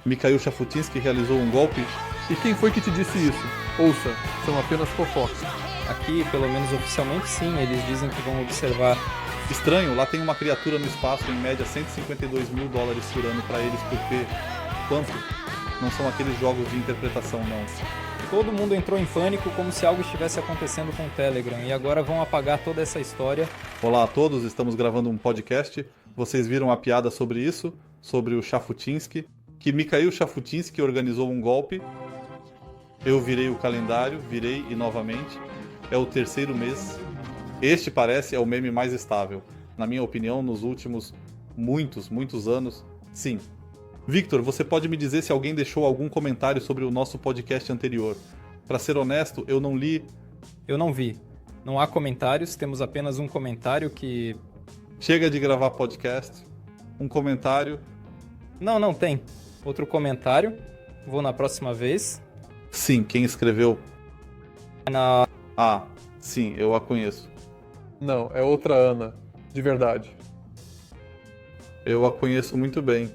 Mikhail Shafutinsky realizou um golpe? E quem foi que te disse isso? Ouça, são apenas fofocas. Aqui, pelo menos oficialmente, sim, eles dizem que vão observar. Estranho, lá tem uma criatura no espaço, em média $152 mil por ano para eles por P. Quanto? Não são aqueles jogos de interpretação, não. Todo mundo entrou em pânico como se algo estivesse acontecendo com o Telegram e agora vão apagar toda essa história. Olá a todos, estamos gravando um podcast. Vocês viram a piada sobre isso, sobre o Shafutinsky, que Mikhail Shafutinsky organizou um golpe. Eu virei o calendário, virei e novamente. É o terceiro mês. Este parece é o meme mais estável. Na minha opinião, nos últimos muitos anos, sim. Victor, você pode me dizer se alguém deixou algum comentário sobre o nosso podcast anterior? Para ser honesto, eu não li. Eu não vi. Não há comentários, temos apenas um comentário que... Chega de gravar podcast. Um comentário. Não tem. Outro comentário. Vou na próxima vez. Sim, quem escreveu? Na... Ah, sim, eu a conheço. Não, é outra Ana, de verdade. Eu a conheço muito bem.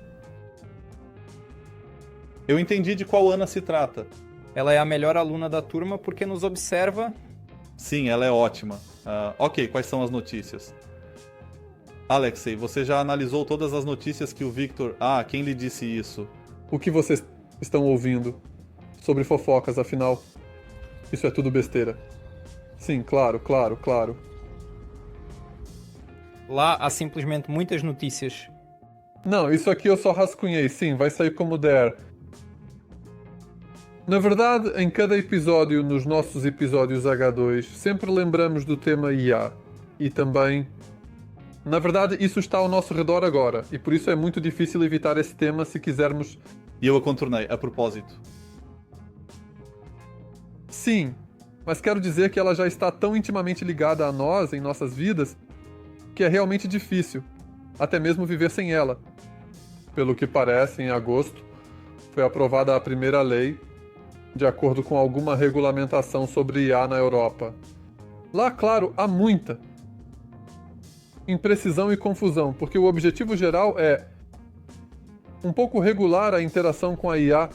Eu entendi de qual Ana se trata. Ela é a melhor aluna da turma porque nos observa. Sim, ela é ótima. Ok, quais são as notícias? Alexei, você já analisou todas as notícias que o Victor... Ah, quem lhe disse isso? O que vocês estão ouvindo sobre fofocas, afinal? Isso é tudo besteira. Sim, claro. Lá há simplesmente muitas notícias. Não, isso aqui eu só rascunhei, sim, vai sair como der. Na verdade, em cada episódio, nos nossos episódios H2, sempre lembramos do tema IA. E também... Na verdade, isso está ao nosso redor agora, e por isso é muito difícil evitar esse tema se quisermos... E eu a contornei, a propósito. Sim, mas quero dizer que ela já está tão intimamente ligada a nós, em nossas vidas, que é realmente difícil, até mesmo viver sem ela. Pelo que parece, em agosto, foi aprovada a primeira lei, de acordo com alguma regulamentação sobre IA na Europa. Lá, claro, há muita imprecisão e confusão, porque o objetivo geral é um pouco regular a interação com a IA.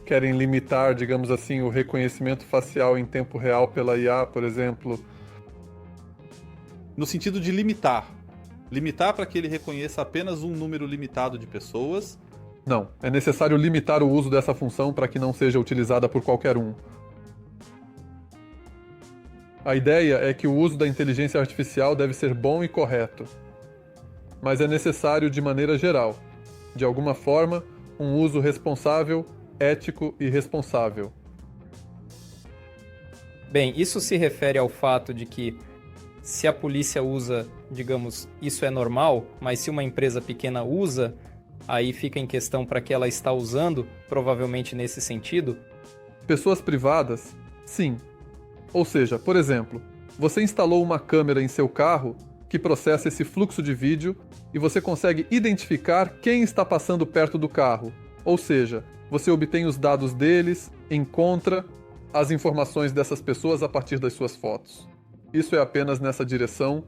Querem limitar, digamos assim, o reconhecimento facial em tempo real pela IA, por exemplo. No sentido de limitar. Limitar para que ele reconheça apenas um número limitado de pessoas. Não, é necessário limitar o uso dessa função para que não seja utilizada por qualquer um. A ideia é que o uso da inteligência artificial deve ser bom e correto. Mas é necessário de maneira geral. De alguma forma, um uso responsável, ético e responsável. Bem, isso se refere ao fato de que se a polícia usa, digamos, isso é normal, mas se uma empresa pequena usa, aí fica em questão para que ela está usando, provavelmente nesse sentido. Pessoas privadas, sim. Ou seja, por exemplo, você instalou uma câmera em seu carro que processa esse fluxo de vídeo e você consegue identificar quem está passando perto do carro. Ou seja, você obtém os dados deles, encontra as informações dessas pessoas a partir das suas fotos. Isso é apenas nessa direção.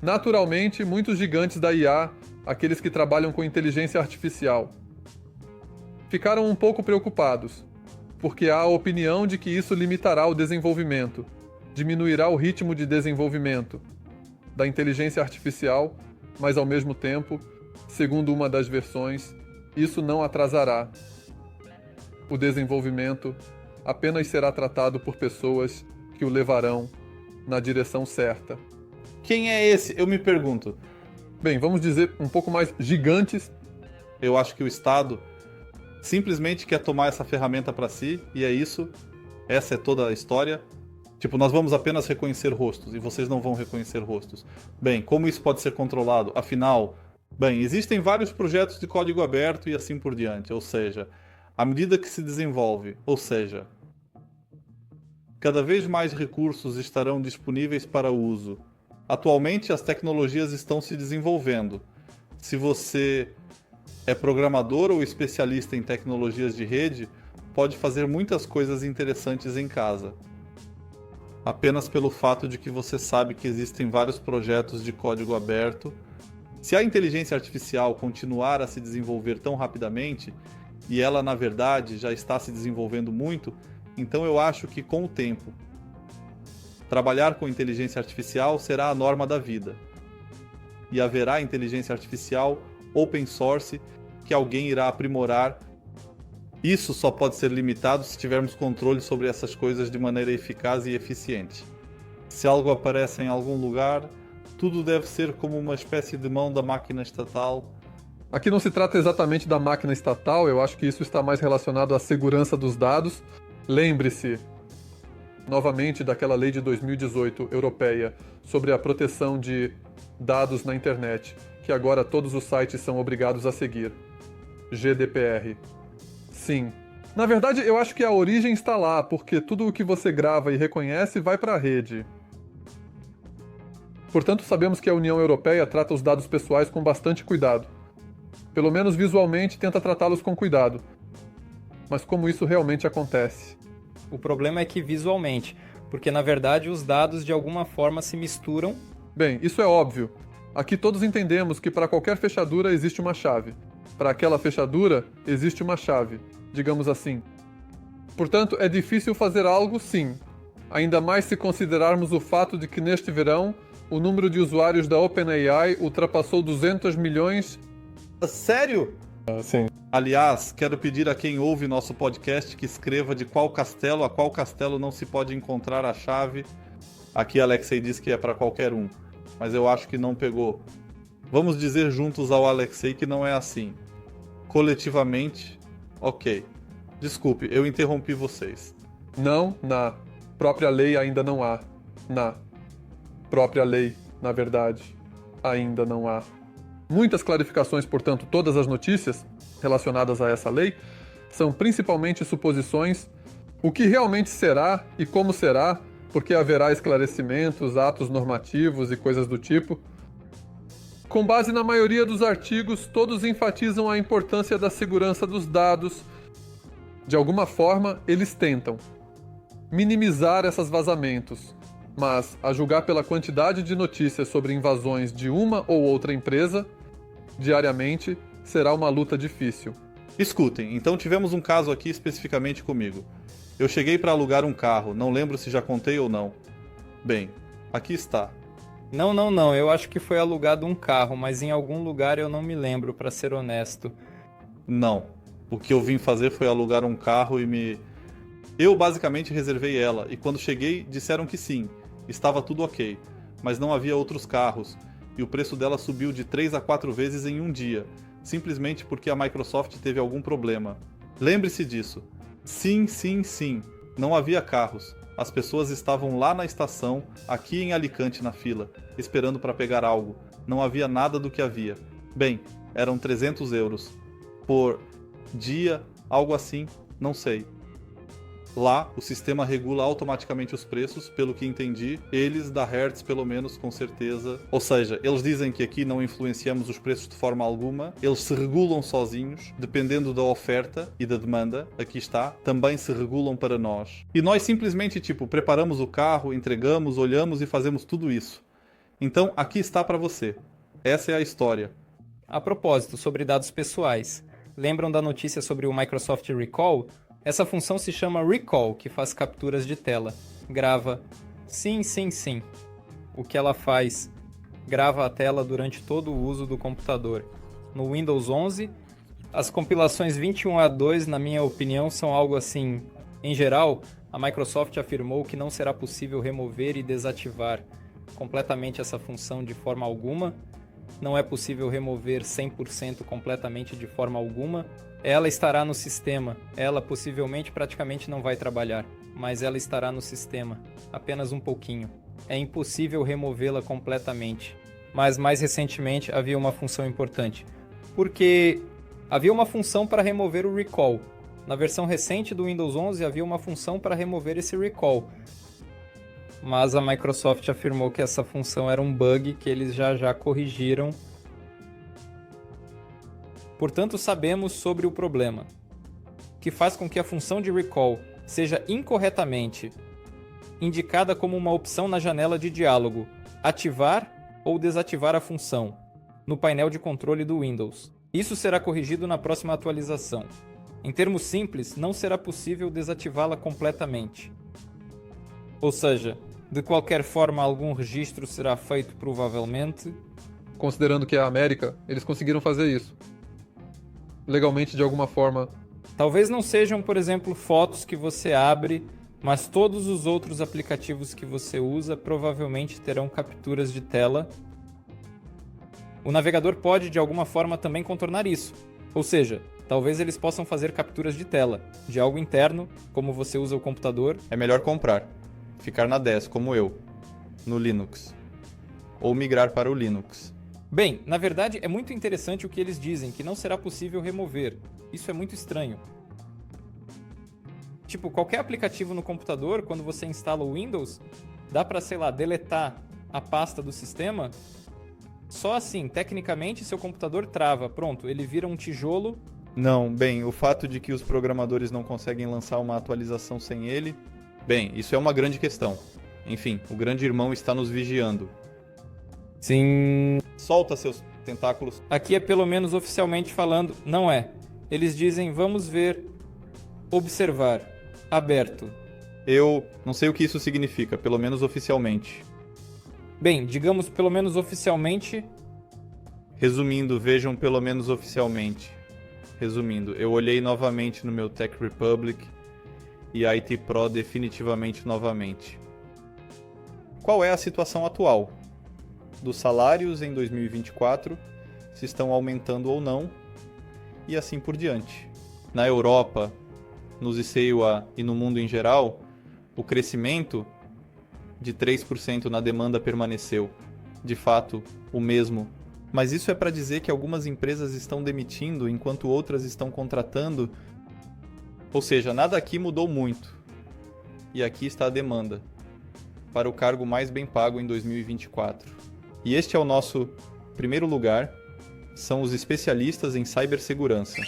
Naturalmente, muitos gigantes da IA, aqueles que trabalham com inteligência artificial, ficaram um pouco preocupados, porque há a opinião de que isso limitará o desenvolvimento, diminuirá o ritmo de desenvolvimento da inteligência artificial, mas ao mesmo tempo, segundo uma das versões, isso não atrasará. O desenvolvimento apenas será tratado por pessoas que o levarão na direção certa. Quem é esse? Eu me pergunto. Bem, vamos dizer um pouco mais gigantes. Eu acho que o Estado simplesmente quer tomar essa ferramenta para si, e é isso. Essa é toda a história. Tipo, nós vamos apenas reconhecer rostos, e vocês não vão reconhecer rostos. Bem, como isso pode ser controlado? Afinal, bem, existem vários projetos de código aberto e assim por diante. Ou seja, à medida que se desenvolve, ou seja, cada vez mais recursos estarão disponíveis para uso. Atualmente, as tecnologias estão se desenvolvendo. Se você é programador ou especialista em tecnologias de rede, pode fazer muitas coisas interessantes em casa. Apenas pelo fato de que você sabe que existem vários projetos de código aberto. Se a inteligência artificial continuar a se desenvolver tão rapidamente, e ela, na verdade, já está se desenvolvendo muito, então eu acho que, com o tempo, trabalhar com inteligência artificial será a norma da vida. E haverá inteligência artificial open source que alguém irá aprimorar. Isso só pode ser limitado se tivermos controle sobre essas coisas de maneira eficaz e eficiente. Se algo aparece em algum lugar, tudo deve ser como uma espécie de mão da máquina estatal. Aqui não se trata exatamente da máquina estatal, eu acho que isso está mais relacionado à segurança dos dados. Lembre-se, novamente, daquela lei de 2018 europeia sobre a proteção de dados na internet, que agora todos os sites são obrigados a seguir. GDPR. Sim. Na verdade, eu acho que a origem está lá, porque tudo o que você grava e reconhece vai para a rede. Portanto, sabemos que a União Europeia trata os dados pessoais com bastante cuidado. Pelo menos visualmente tenta tratá-los com cuidado. Mas como isso realmente acontece? O problema é que visualmente, porque na verdade os dados de alguma forma se misturam. Bem, isso é óbvio. Aqui todos entendemos que para qualquer fechadura existe uma chave. Para aquela fechadura existe uma chave, digamos assim. Portanto, é difícil fazer algo, sim. Ainda mais se considerarmos o fato de que neste verão o número de usuários da OpenAI ultrapassou 200 milhões. Sério? Sim. Aliás, quero pedir a quem ouve nosso podcast que escreva de qual castelo a qual castelo não se pode encontrar a chave. Aqui Alexei diz que é para qualquer um, mas eu acho que não pegou. Vamos dizer juntos ao Alexei que não é assim. Coletivamente, ok. Desculpe, eu interrompi vocês. Não, na própria lei ainda não há. Na própria lei, na verdade, ainda não há. Muitas clarificações, portanto, todas as notícias relacionadas a essa lei são principalmente suposições. O que realmente será e como será, porque haverá esclarecimentos, atos normativos e coisas do tipo. Com base na maioria dos artigos, todos enfatizam a importância da segurança dos dados. De alguma forma, eles tentam minimizar esses vazamentos, mas, a julgar pela quantidade de notícias sobre invasões de uma ou outra empresa, diariamente, será uma luta difícil. Escutem, então tivemos um caso aqui especificamente comigo. Eu cheguei para alugar um carro, não lembro se já contei ou não. Bem, aqui está. Não, eu acho que foi alugado um carro, mas em algum lugar eu não me lembro, para ser honesto. Não. O que eu vim fazer foi alugar um carro e Eu basicamente reservei ela, e quando cheguei disseram que sim, estava tudo ok, mas não havia outros carros, e o preço dela subiu de 3 a 4 vezes em um dia, simplesmente porque a Microsoft teve algum problema. Lembre-se disso. Sim, não havia carros. As pessoas estavam lá na estação, aqui em Alicante na fila, esperando para pegar algo. Não havia nada do que havia. Bem, eram 300 euros. Por dia, algo assim, não sei. Lá, o sistema regula automaticamente os preços, pelo que entendi, eles da Hertz pelo menos, com certeza. Ou seja, eles dizem que aqui não influenciamos os preços de forma alguma, eles se regulam sozinhos, dependendo da oferta e da demanda, aqui está, também se regulam para nós. E nós simplesmente, preparamos o carro, entregamos, olhamos e fazemos tudo isso. Então, aqui está para você. Essa é a história. A propósito, sobre dados pessoais, lembram da notícia sobre o Microsoft Recall? Essa função se chama Recall, que faz capturas de tela. Grava sim. O que ela faz? Grava a tela durante todo o uso do computador. No Windows 11, as compilações 21A2, na minha opinião, são algo assim. Em geral, a Microsoft afirmou que não será possível remover e desativar completamente essa função de forma alguma. Não é possível remover 100% completamente de forma alguma. Ela estará no sistema. Ela possivelmente praticamente não vai trabalhar, mas ela estará no sistema, apenas um pouquinho. É impossível removê-la completamente. Mas mais recentemente havia uma função importante, porque havia uma função para remover o recall. Na versão recente do Windows 11 havia uma função para remover esse recall. Mas a Microsoft afirmou que essa função era um bug que eles já corrigiram. Portanto, sabemos sobre o problema, que faz com que a função de recall seja incorretamente indicada como uma opção na janela de diálogo, ativar ou desativar a função, no painel de controle do Windows. Isso será corrigido na próxima atualização. Em termos simples, não será possível desativá-la completamente. Ou seja, de qualquer forma, algum registro será feito provavelmente. Considerando que é a América, eles conseguiram fazer isso. Legalmente, de alguma forma. Talvez não sejam, por exemplo, fotos que você abre, mas todos os outros aplicativos que você usa provavelmente terão capturas de tela. O navegador pode, de alguma forma, também contornar isso. Ou seja, talvez eles possam fazer capturas de tela, de algo interno, como você usa o computador. É melhor comprar, ficar na 10, como eu, no Linux, ou migrar para o Linux. Bem, na verdade é muito interessante o que eles dizem, que não será possível remover. Isso é muito estranho. Tipo, qualquer aplicativo no computador, quando você instala o Windows, dá para, sei lá, deletar a pasta do sistema. Só assim, tecnicamente, seu computador trava. Pronto, ele vira um tijolo. Não, bem, o fato de que os programadores não conseguem lançar uma atualização sem ele... Bem, isso é uma grande questão. Enfim, o grande irmão está nos vigiando. Sim. Solta seus tentáculos. Aqui é pelo menos oficialmente falando, não é. Eles dizem, vamos ver, observar, aberto. Eu não sei o que isso significa, pelo menos oficialmente. Bem, digamos pelo menos oficialmente. Resumindo, vejam pelo menos oficialmente. Resumindo, eu olhei novamente no meu Tech Republic e a IT Pro definitivamente novamente. Qual é a situação atual? Dos salários em 2024, se estão aumentando ou não, e assim por diante. Na Europa, nos ICEWA e no mundo em geral, o crescimento de 3% na demanda permaneceu, de fato, o mesmo. Mas isso é para dizer que algumas empresas estão demitindo enquanto outras estão contratando. Ou seja, nada aqui mudou muito. E aqui está a demanda para o cargo mais bem pago em 2024. E este é o nosso primeiro lugar, são os especialistas em cibersegurança.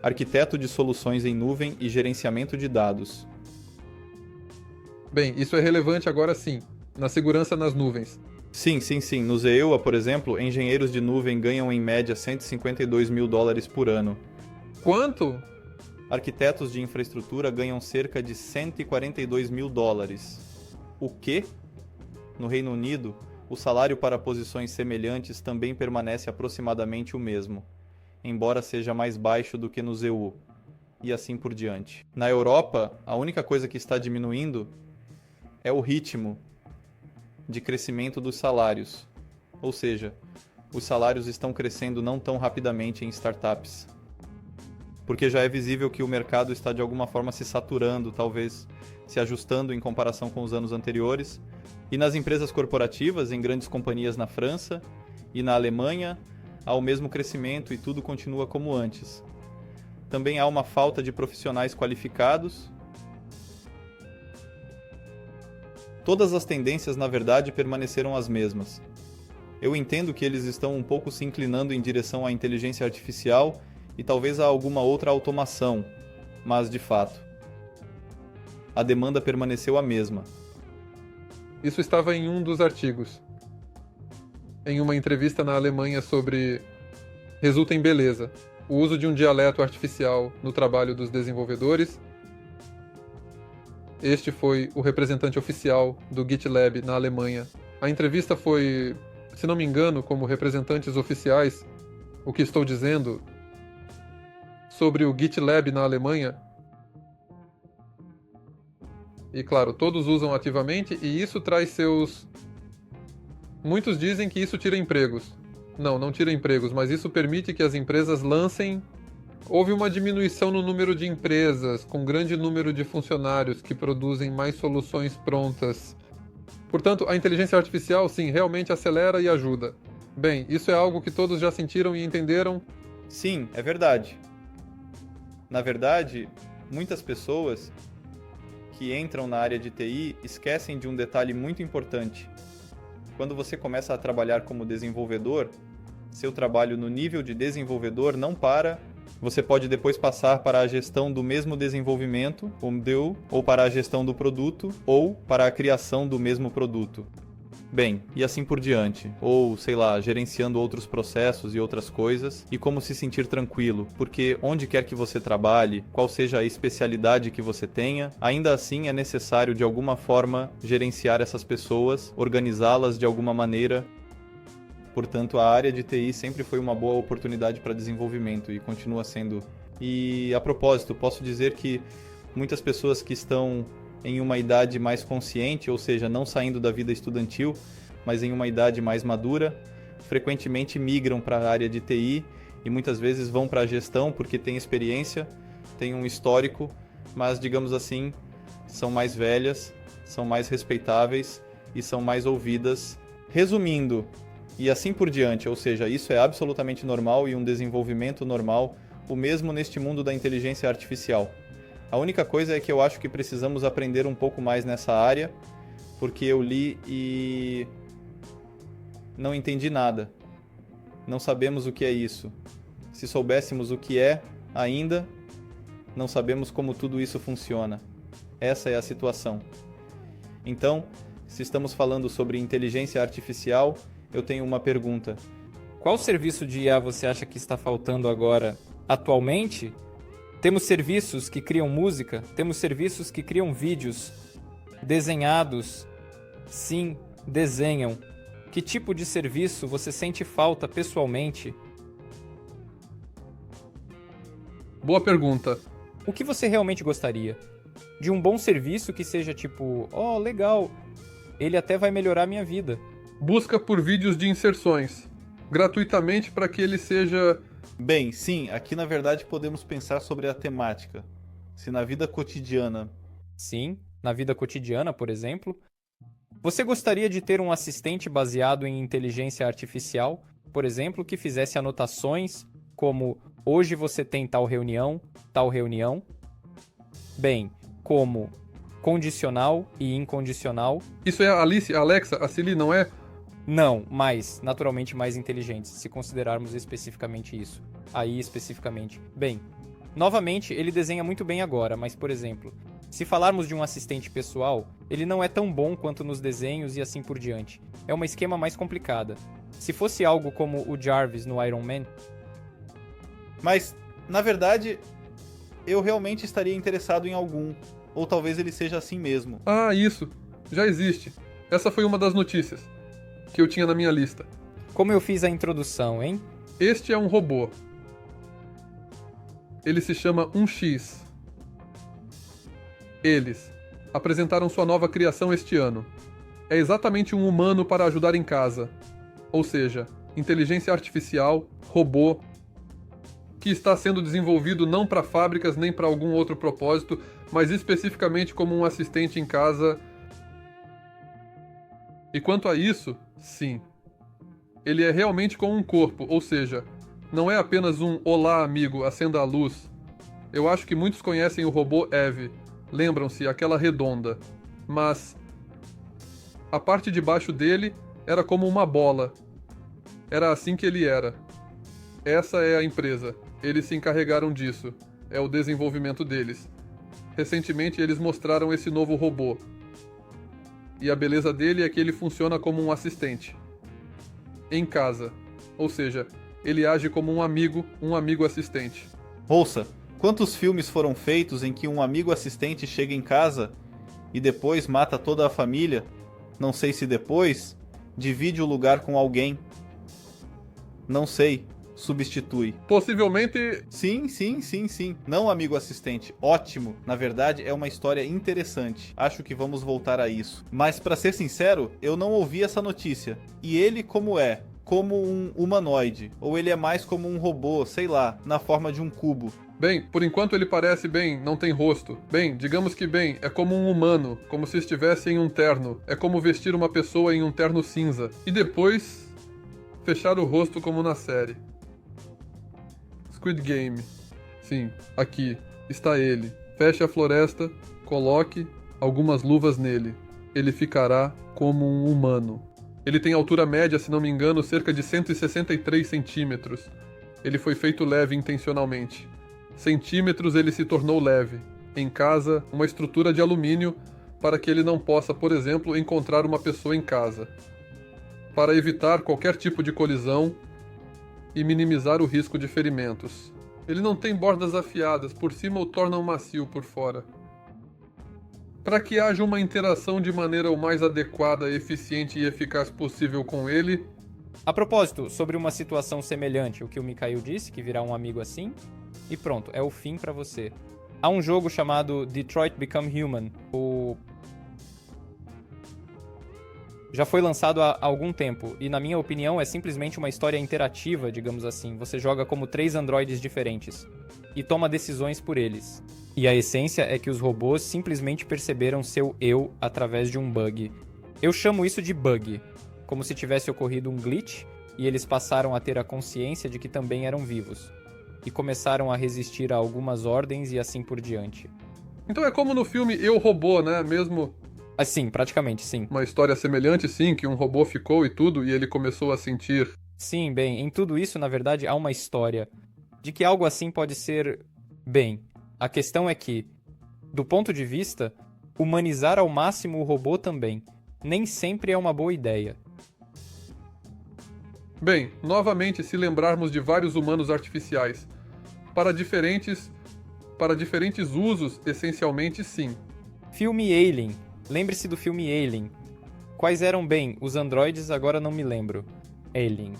Arquiteto de soluções em nuvem e gerenciamento de dados. Bem, isso é relevante agora sim, na segurança nas nuvens. Sim. No ZEUA, por exemplo, engenheiros de nuvem ganham em média $152 mil por ano. Quanto? Arquitetos de infraestrutura ganham cerca de $142 mil. O quê? No Reino Unido, o salário para posições semelhantes também permanece aproximadamente o mesmo, embora seja mais baixo do que no ZEU, e assim por diante. Na Europa, a única coisa que está diminuindo é o ritmo de crescimento dos salários, ou seja, os salários estão crescendo não tão rapidamente em startups, porque já é visível que o mercado está de alguma forma se saturando, talvez se ajustando em comparação com os anos anteriores. E nas empresas corporativas, em grandes companhias na França e na Alemanha, há o mesmo crescimento e tudo continua como antes. Também há uma falta de profissionais qualificados. Todas as tendências, na verdade, permaneceram as mesmas. Eu entendo que eles estão um pouco se inclinando em direção à inteligência artificial e talvez a alguma outra automação, mas, de fato, a demanda permaneceu a mesma. Isso estava em um dos artigos. Em uma entrevista na Alemanha sobre resulta em beleza, o uso de um dialeto artificial no trabalho dos desenvolvedores. Este foi o representante oficial do GitLab na Alemanha. A entrevista foi, se não me engano, como representantes oficiais. O que estou dizendo sobre o GitLab na Alemanha. E claro, todos usam ativamente e isso traz seus... Muitos dizem que isso tira empregos. Não tira empregos, mas isso permite que as empresas lancem... Houve uma diminuição no número de empresas, com grande número de funcionários que produzem mais soluções prontas. Portanto, a inteligência artificial, sim, realmente acelera e ajuda. Bem, isso é algo que todos já sentiram e entenderam? Sim, é verdade. Na verdade, muitas pessoas que entram na área de TI esquecem de um detalhe muito importante. Quando você começa a trabalhar como desenvolvedor, seu trabalho no nível de desenvolvedor não para. Você pode depois passar para a gestão do mesmo desenvolvimento, ou para a gestão do produto, ou para a criação do mesmo produto. Bem, e assim por diante. Ou, sei lá, gerenciando outros processos e outras coisas. E como se sentir tranquilo. Porque onde quer que você trabalhe, qual seja a especialidade que você tenha, ainda assim é necessário de alguma forma gerenciar essas pessoas, organizá-las de alguma maneira. Portanto, a área de TI sempre foi uma boa oportunidade para desenvolvimento e continua sendo. E a propósito, posso dizer que muitas pessoas que estão em uma idade mais consciente, ou seja, não saindo da vida estudantil, mas em uma idade mais madura, frequentemente migram para a área de TI e muitas vezes vão para a gestão porque têm experiência, têm um histórico, mas, digamos assim, são mais velhas, são mais respeitáveis e são mais ouvidas. Resumindo, e assim por diante, ou seja, isso é absolutamente normal e um desenvolvimento normal, o mesmo neste mundo da inteligência artificial. A única coisa é que eu acho que precisamos aprender um pouco mais nessa área, porque eu li e não entendi nada. Não sabemos o que é isso. Se soubéssemos o que é, ainda, não sabemos como tudo isso funciona. Essa é a situação. Então, se estamos falando sobre inteligência artificial, eu tenho uma pergunta. Qual serviço de IA você acha que está faltando agora, atualmente? Temos serviços que criam música, temos serviços que criam vídeos desenhados. Sim, desenham. Que tipo de serviço você sente falta pessoalmente? Boa pergunta. O que você realmente gostaria? De um bom serviço que seja tipo, oh, legal, ele até vai melhorar minha vida. Busca por vídeos de inserções, gratuitamente para que ele seja... Bem, sim, aqui na verdade podemos pensar sobre a temática. Se na vida cotidiana... Sim, na vida cotidiana, por exemplo. Você gostaria de ter um assistente baseado em inteligência artificial, por exemplo, que fizesse anotações como hoje você tem tal reunião? Bem, como condicional e incondicional. Isso é a Alice, a Alexa, a Siri, não é? Não, mas naturalmente mais inteligentes, se considerarmos especificamente isso. Aí especificamente. Bem, novamente, ele desenha muito bem agora, mas por exemplo, se falarmos de um assistente pessoal, ele não é tão bom quanto nos desenhos e assim por diante. É uma esquema mais complicada. Se fosse algo como o Jarvis no Iron Man... Mas, na verdade, eu realmente estaria interessado em algum. Ou talvez ele seja assim mesmo. Ah, isso. Já existe. Essa foi uma das notícias que eu tinha na minha lista. Como eu fiz a introdução, hein? Este é um robô. Ele se chama 1X. Eles apresentaram sua nova criação este ano. É exatamente um humano para ajudar em casa. Ou seja, inteligência artificial, robô, que está sendo desenvolvido não para fábricas nem para algum outro propósito, mas especificamente como um assistente em casa. E quanto a isso, sim. Ele é realmente com um corpo, ou seja, não é apenas um olá amigo, acenda a luz. Eu acho que muitos conhecem o robô Eve, lembram-se, aquela redonda. Mas a parte de baixo dele era como uma bola. Era assim que ele era. Essa é a empresa. Eles se encarregaram disso. É o desenvolvimento deles. Recentemente eles mostraram esse novo robô. E a beleza dele é que ele funciona como um assistente. Em casa. Ou seja, ele age como um amigo assistente. Ouça, quantos filmes foram feitos em que um amigo assistente chega em casa e depois mata toda a família? Não sei se depois divide o lugar com alguém. Não sei. Substitui. Possivelmente... Sim. Não, amigo assistente. Ótimo. Na verdade, é uma história interessante. Acho que vamos voltar a isso. Mas, pra ser sincero, eu não ouvi essa notícia. E ele como é? Como um humanoide. Ou ele é mais como um robô, sei lá, na forma de um cubo. Bem, por enquanto ele parece não tem rosto. Bem, digamos que é como um humano, como se estivesse em um terno. É como vestir uma pessoa em um terno cinza. E depois, fechar o rosto como na série. Squid Game. Sim, aqui. Está ele. Feche a floresta, coloque algumas luvas nele. Ele ficará como um humano. Ele tem altura média, se não me engano, cerca de 163 centímetros. Ele foi feito leve intencionalmente. Centímetros ele se tornou leve. Em casa, uma estrutura de alumínio para que ele não possa, por exemplo, encontrar uma pessoa em casa, para evitar qualquer tipo de colisão e minimizar o risco de ferimentos. Ele não tem bordas afiadas, por cima o tornam macio por fora. Para que haja uma interação de maneira o mais adequada, eficiente e eficaz possível com ele. A propósito, sobre uma situação semelhante, o que o Mikhail disse, que virá um amigo assim, e pronto, é o fim pra você. Há um jogo chamado Detroit Become Human, já foi lançado há algum tempo, e na minha opinião é simplesmente uma história interativa, digamos assim. Você joga como 3 androides diferentes, e toma decisões por eles. E a essência é que os robôs simplesmente perceberam seu eu através de um bug. Eu chamo isso de bug, como se tivesse ocorrido um glitch, e eles passaram a ter a consciência de que também eram vivos, e começaram a resistir a algumas ordens e assim por diante. Então é como no filme Eu, Robô, né? Mesmo... Assim, praticamente, sim. Uma história semelhante, sim, que um robô ficou e tudo, e ele começou a sentir... Sim, bem, em tudo isso, na verdade, há uma história de que algo assim pode ser... Bem, a questão é que, do ponto de vista, humanizar ao máximo o robô também nem sempre é uma boa ideia. Bem, novamente, se lembrarmos de vários humanos artificiais, para diferentes usos, essencialmente sim. Filme Alien. Lembre-se do filme Alien. Quais eram, bem, os androides, agora não me lembro. Alien.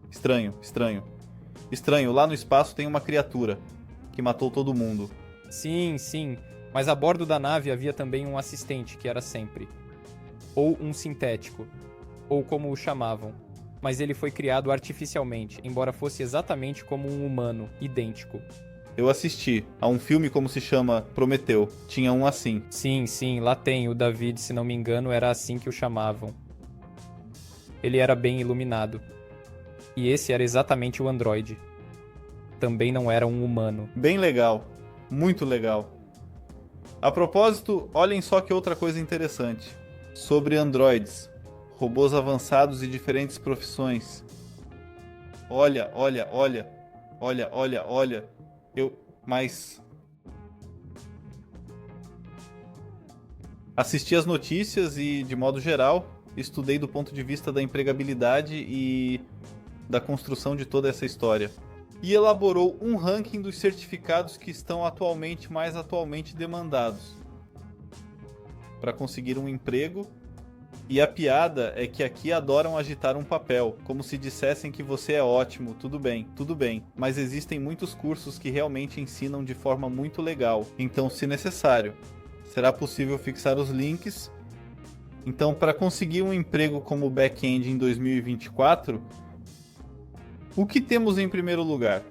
Estranho, lá no espaço tem uma criatura que matou todo mundo. Sim, sim, mas a bordo da nave havia também um assistente, que era sempre. Ou um sintético, ou como o chamavam. Mas ele foi criado artificialmente, embora fosse exatamente como um humano, idêntico. Eu assisti a um filme como se chama Prometeu. Tinha um assim. Sim, lá tem. O David, se não me engano, era assim que o chamavam. Ele era bem iluminado. E esse era exatamente o androide. Também não era um humano. Bem legal. Muito legal. A propósito, olhem só que outra coisa interessante. Sobre androides. Robôs avançados e diferentes profissões. Olha. Mas... Assisti as notícias e, de modo geral, estudei do ponto de vista da empregabilidade e da construção de toda essa história. E elaborou um ranking dos certificados que estão mais atualmente demandados para conseguir um emprego. E a piada é que aqui adoram agitar um papel, como se dissessem que você é ótimo, tudo bem, mas existem muitos cursos que realmente ensinam de forma muito legal, então se necessário, será possível fixar os links. Então, para conseguir um emprego como back-end em 2024, o que temos em primeiro lugar?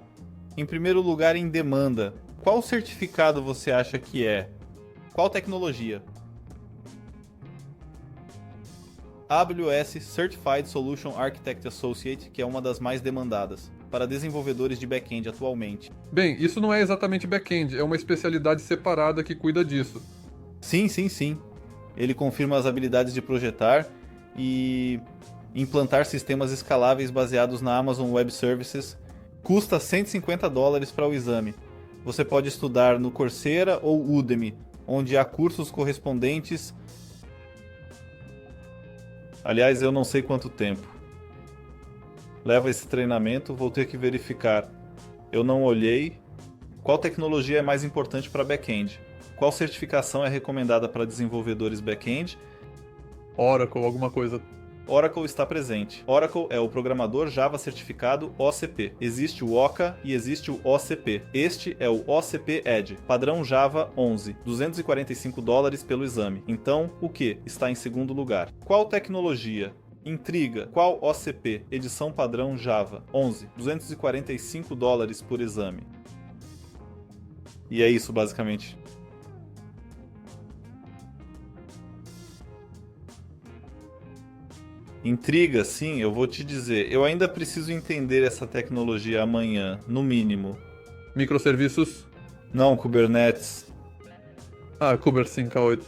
Em primeiro lugar, em demanda. Qual certificado você acha que é? Qual tecnologia? AWS Certified Solution Architect Associate, que é uma das mais demandadas, para desenvolvedores de back-end atualmente. Bem, isso não é exatamente back-end, é uma especialidade separada que cuida disso. Sim. Ele confirma as habilidades de projetar e implantar sistemas escaláveis baseados na Amazon Web Services. Custa $150 para o exame. Você pode estudar no Coursera ou Udemy, onde há cursos correspondentes. Aliás, eu não sei quanto tempo leva esse treinamento, vou ter que verificar. Eu não olhei. Qual tecnologia é mais importante para back-end? Qual certificação é recomendada para desenvolvedores back-end? Oracle, alguma coisa. Oracle está presente. Oracle é o programador Java certificado OCP. Existe o OCA e existe o OCP. Este é o OCP Edge, padrão Java 11, $245 pelo exame. Então, o que está em segundo lugar? Qual tecnologia? Intriga. Qual OCP? Edição padrão Java 11, $245 por exame. E é isso, basicamente. Intriga, sim, eu vou te dizer. Eu ainda preciso entender essa tecnologia amanhã, no mínimo. Microserviços? Não, Kubernetes. Kuber sim, K8.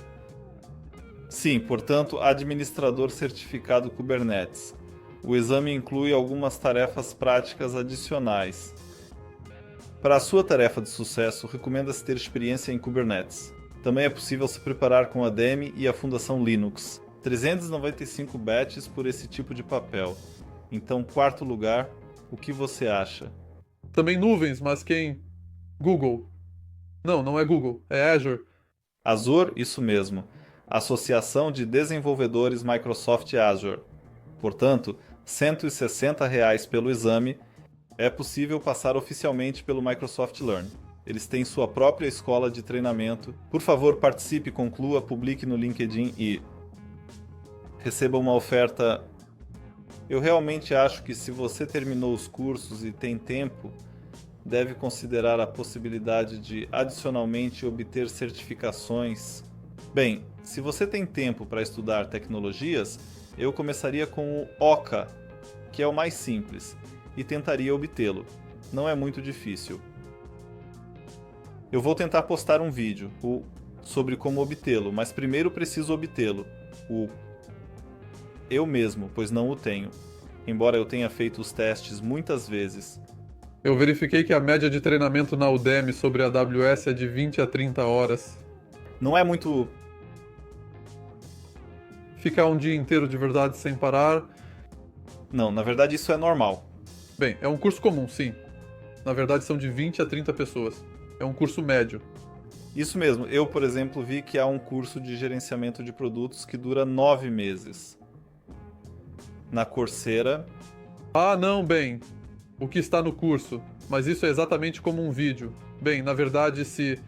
Sim, portanto, administrador certificado Kubernetes. O exame inclui algumas tarefas práticas adicionais. Para a sua tarefa de sucesso, recomenda-se ter experiência em Kubernetes. Também é possível se preparar com a DEME e a Fundação Linux. 395 bets por esse tipo de papel. Então, quarto lugar, o que você acha? Também nuvens, mas quem? Google. Não é Google, é Azure. Azure, isso mesmo. Associação de Desenvolvedores Microsoft Azure. Portanto, R$ 160 pelo exame. É possível passar oficialmente pelo Microsoft Learn. Eles têm sua própria escola de treinamento. Por favor, participe, conclua, publique no LinkedIn e receba uma oferta. Eu realmente acho que se você terminou os cursos e tem tempo, deve considerar a possibilidade de adicionalmente obter certificações. Bem, se você tem tempo para estudar tecnologias, eu começaria com o OCA, que é o mais simples, e tentaria obtê-lo. Não é muito difícil. Eu vou tentar postar um vídeo sobre como obtê-lo, mas primeiro preciso obtê-lo. Eu mesmo, pois não o tenho. Embora eu tenha feito os testes muitas vezes. Eu verifiquei que a média de treinamento na Udemy sobre a AWS é de 20 a 30 horas. Não é muito... Ficar um dia inteiro de verdade sem parar... Não, na verdade isso é normal. Bem, é um curso comum, sim. Na verdade são de 20 a 30 pessoas. É um curso médio. Isso mesmo. Eu, por exemplo, vi que há um curso de gerenciamento de produtos que dura 9 meses. Na Coursera... Ah, não, bem... O que está no curso, mas isso é exatamente como um vídeo. Bem, na verdade, se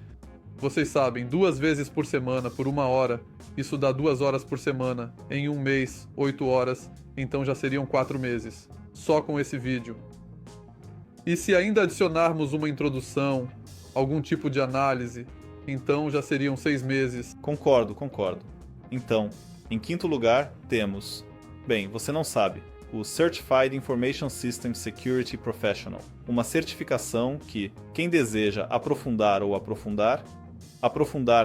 vocês sabem, 2 vezes por semana, por 1 hora, isso dá 2 horas por semana, em 1 mês, 8 horas, então já seriam 4 meses, só com esse vídeo. E se ainda adicionarmos uma introdução, algum tipo de análise, então já seriam 6 meses. Concordo. Então, em quinto lugar, temos... Bem, você não sabe... o Certified Information System Security Professional, uma certificação que, quem deseja aprofundar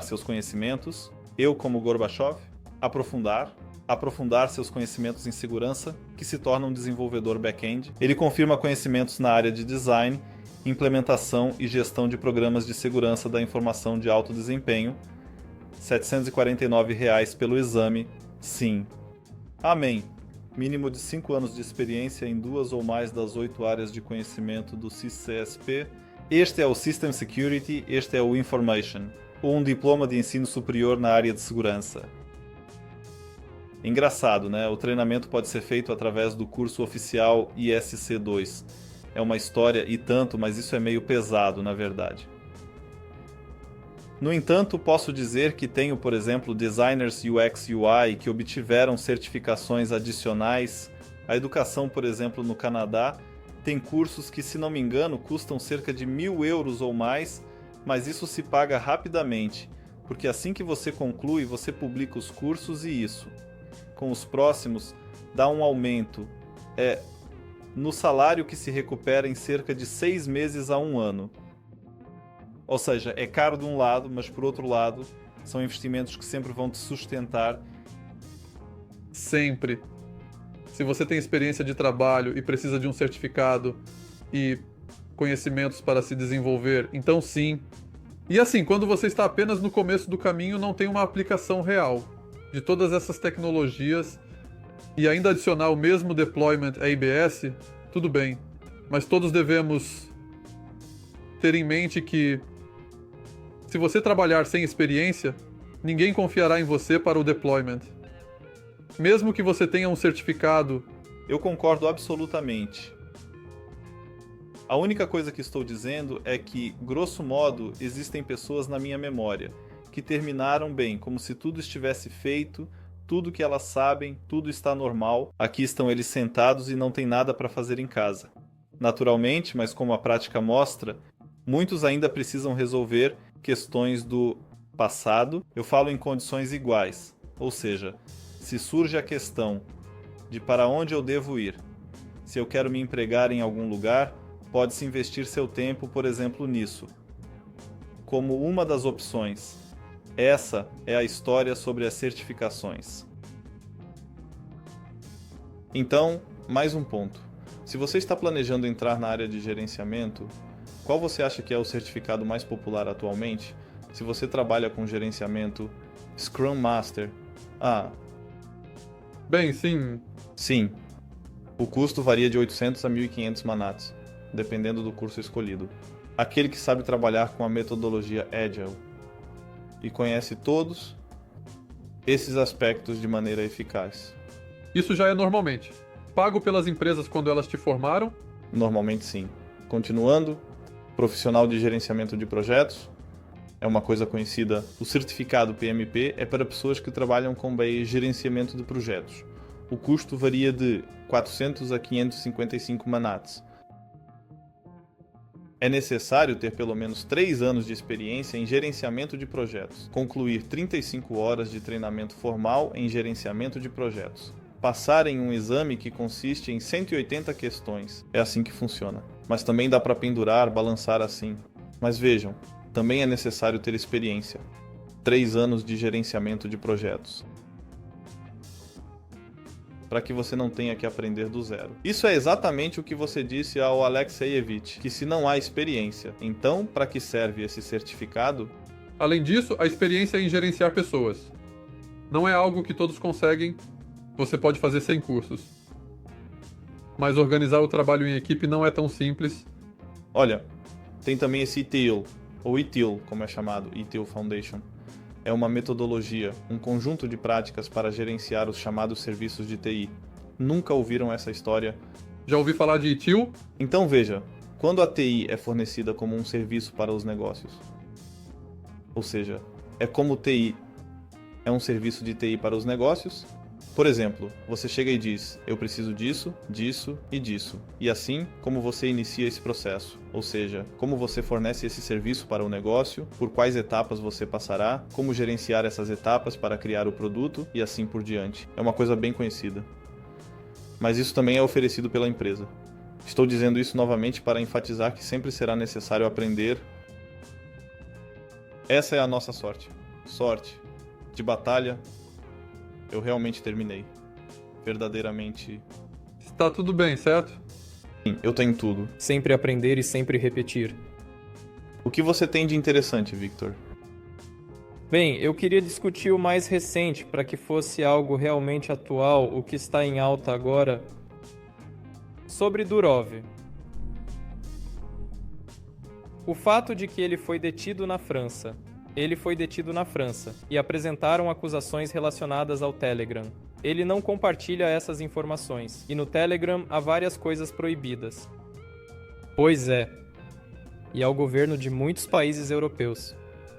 seus conhecimentos, eu como Gorbachev, aprofundar seus conhecimentos em segurança, que se torna um desenvolvedor back-end. Ele confirma conhecimentos na área de design, implementação e gestão de programas de segurança da informação de alto desempenho, R$ 749 pelo exame, sim. Amém. Mínimo de 5 anos de experiência em 2 ou mais das 8 áreas de conhecimento do CISSP. Este é o System Security, este é o Information, ou um diploma de ensino superior na área de segurança. Engraçado, né? O treinamento pode ser feito através do curso oficial ISC2. É uma história e tanto, mas isso é meio pesado, na verdade. No entanto, posso dizer que tenho, por exemplo, designers UX UI que obtiveram certificações adicionais. A educação, por exemplo, no Canadá, tem cursos que, se não me engano, custam cerca de 1.000 euros ou mais, mas isso se paga rapidamente, porque assim que você conclui, você publica os cursos e isso. Com os próximos, dá um aumento no salário que se recupera em cerca de 6 meses a 1 ano. Ou seja, é caro de um lado, mas por outro lado, são investimentos que sempre vão te sustentar. Sempre. Se você tem experiência de trabalho e precisa de um certificado e conhecimentos para se desenvolver, então sim. E assim, quando você está apenas no começo do caminho, não tem uma aplicação real de todas essas tecnologias e ainda adicionar o mesmo deployment ABS, tudo bem. Mas todos devemos ter em mente que se você trabalhar sem experiência, ninguém confiará em você para o deployment. Mesmo que você tenha um certificado... Eu concordo absolutamente. A única coisa que estou dizendo é que, grosso modo, existem pessoas na minha memória que terminaram bem, como se tudo estivesse feito, tudo que elas sabem, tudo está normal. Aqui estão eles sentados e não tem nada para fazer em casa. Naturalmente, mas como a prática mostra, muitos ainda precisam resolver questões do passado. Eu falo em condições iguais, ou seja, se surge a questão de para onde eu devo ir, se eu quero me empregar em algum lugar, pode-se investir seu tempo, por exemplo, nisso, como uma das opções. Essa é a história sobre as certificações. Então, mais um ponto. Se você está planejando entrar na área de gerenciamento, qual você acha que é o certificado mais popular atualmente? se você trabalha com gerenciamento Scrum Master, Bem, sim. sim, o custo varia de 800 a 1.500 manats, dependendo do curso escolhido. Aquele que sabe trabalhar com a metodologia Agile e conhece todos esses aspectos de maneira eficaz. Isso já é normalmente. Pago pelas empresas quando elas te formaram? Normalmente sim. Continuando, profissional de gerenciamento de projetos, é uma coisa conhecida. O certificado PMP é para pessoas que trabalham com gerenciamento de projetos. O custo varia de 400 a 555 manats. É necessário ter pelo menos 3 anos de experiência em gerenciamento de projetos, concluir 35 horas de treinamento formal em gerenciamento de projetos, passar em um exame que consiste em 180 questões. É assim que funciona. Mas também dá para pendurar, balançar assim. Mas vejam, também é necessário ter experiência. 3 anos de gerenciamento de projetos, para que você não tenha que aprender do zero. Isso é exatamente o que você disse ao Alexeyevich, que se não há experiência, então para que serve esse certificado? Além disso, a experiência em gerenciar pessoas. Não é algo que todos conseguem, você pode fazer sem cursos. Mas organizar o trabalho em equipe não é tão simples. Olha, tem também esse ITIL, ou ITIL, como é chamado, ITIL Foundation. É uma metodologia, um conjunto de práticas para gerenciar os chamados serviços de TI. Nunca ouviram essa história? Já ouvi falar de ITIL? Então veja, quando a TI é fornecida como um serviço para os negócios, ou seja, é como TI é um serviço de TI para os negócios. Por exemplo, você chega e diz, eu preciso disso, disso e disso. E assim, como você inicia esse processo? Ou seja, como você fornece esse serviço para o negócio, por quais etapas você passará, como gerenciar essas etapas para criar o produto e assim por diante. É uma coisa bem conhecida. Mas isso também é oferecido pela empresa. Estou dizendo isso novamente para enfatizar que sempre será necessário aprender. Essa é a nossa sorte. Sorte de batalha. Eu realmente terminei. Verdadeiramente. Está tudo bem, certo? Sim, eu tenho tudo. Sempre aprender e sempre repetir. O que você tem de interessante, Victor? Bem, eu queria discutir o mais recente para que fosse algo realmente atual, o que está em alta agora. Sobre Durov. O fato de que ele foi detido na França. Ele foi detido na França e apresentaram acusações relacionadas ao Telegram. Ele não compartilha essas informações e no Telegram há várias coisas proibidas. Pois é. E ao governo de muitos países europeus.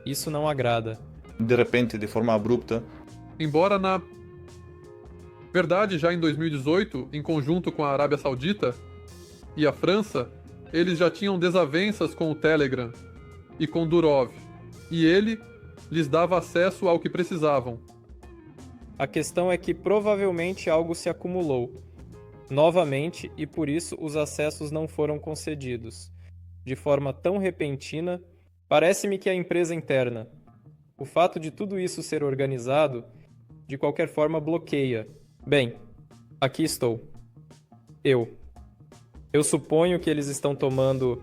Isso não agrada. De repente, de forma abrupta. Embora na verdade, já em 2018, em conjunto com a Arábia Saudita e a França, eles já tinham desavenças com o Telegram e com Durov. E ele lhes dava acesso ao que precisavam. A questão é que provavelmente algo se acumulou novamente e por isso os acessos não foram concedidos. De forma tão repentina, parece-me que a empresa interna. O fato de tudo isso ser organizado, de qualquer forma, bloqueia. Bem, aqui estou. Eu suponho que eles estão tomando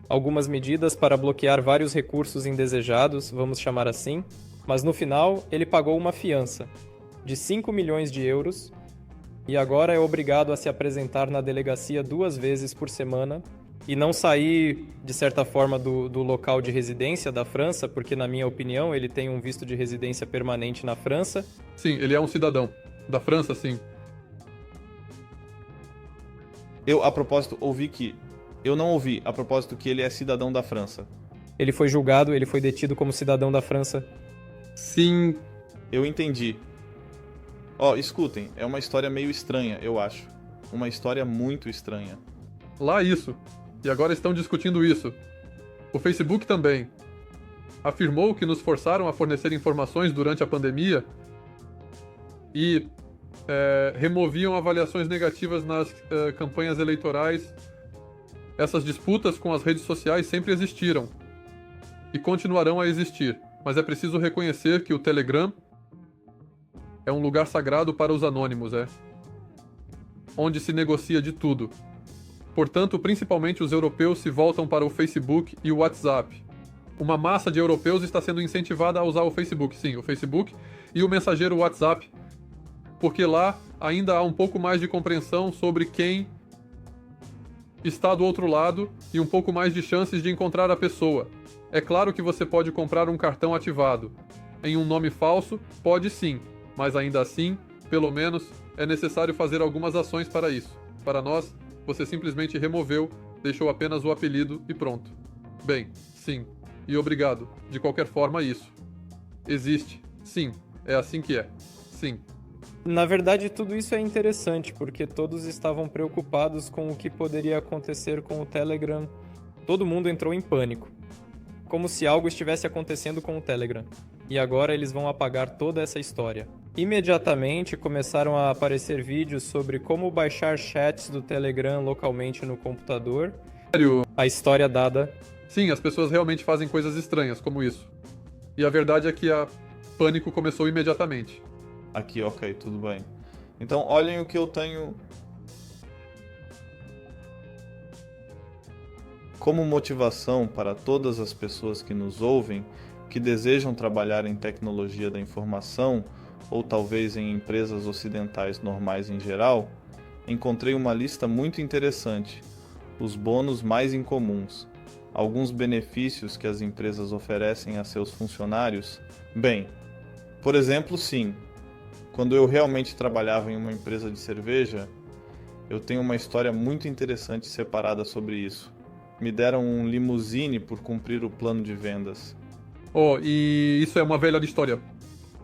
algumas medidas para bloquear vários recursos indesejados, vamos chamar assim, mas no final ele pagou uma fiança de 5 milhões de euros e agora é obrigado a se apresentar na delegacia 2 vezes por semana e não sair, de certa forma, do local de residência da França, porque, na minha opinião, ele tem um visto de residência permanente na França. Sim, ele é um cidadão da França, sim. Eu, a propósito, ouvi que... Eu não ouvi, a propósito, que ele é cidadão da França. Ele foi julgado, ele foi detido como cidadão da França. Sim. Eu entendi. Ó, escutem, é uma história meio estranha, eu acho. Uma história muito estranha. Lá isso. E agora estão discutindo isso. O Facebook também. Afirmou que nos forçaram a fornecer informações durante a pandemia e removiam avaliações negativas nas campanhas eleitorais. Essas disputas com as redes sociais sempre existiram e continuarão a existir, mas é preciso reconhecer que o Telegram é um lugar sagrado para os anônimos, onde se negocia de tudo. Portanto, principalmente os europeus se voltam para o Facebook e o WhatsApp. uma massa de europeus está sendo incentivada a usar o Facebook. Sim, o Facebook e o mensageiro WhatsApp, porque lá ainda há um pouco mais de compreensão sobre quem está do outro lado e um pouco mais de chances de encontrar a pessoa. É claro que você pode comprar um cartão ativado. Em um nome falso, pode sim, mas ainda assim, pelo menos, é necessário fazer algumas ações para isso. Para nós, você simplesmente removeu, deixou apenas o apelido e pronto. Bem, sim, e obrigado, de qualquer forma, isso. Existe, sim, é assim que é, sim. Na verdade, tudo isso é interessante, porque todos estavam preocupados com o que poderia acontecer com o Telegram. Todo mundo entrou em pânico, como se algo estivesse acontecendo com o Telegram. E agora eles vão apagar toda essa história. Imediatamente começaram a aparecer vídeos sobre como baixar chats do Telegram localmente no computador. Sério? A história dada. Sim, as pessoas realmente fazem coisas estranhas, como isso. E a verdade é que a pânico começou imediatamente. Aqui, ok, tudo bem. Então, olhem o que eu tenho como motivação para todas as pessoas que nos ouvem, que desejam trabalhar em tecnologia da informação, ou talvez em empresas ocidentais normais em geral. Encontrei uma lista muito interessante, os bônus mais incomuns, alguns benefícios que as empresas oferecem a seus funcionários. Bem, por exemplo, sim, quando eu realmente trabalhava em uma empresa de cerveja, eu tenho uma história muito interessante separada sobre isso. Me deram um limousine por cumprir o plano de vendas. Oh, e isso é uma velha história.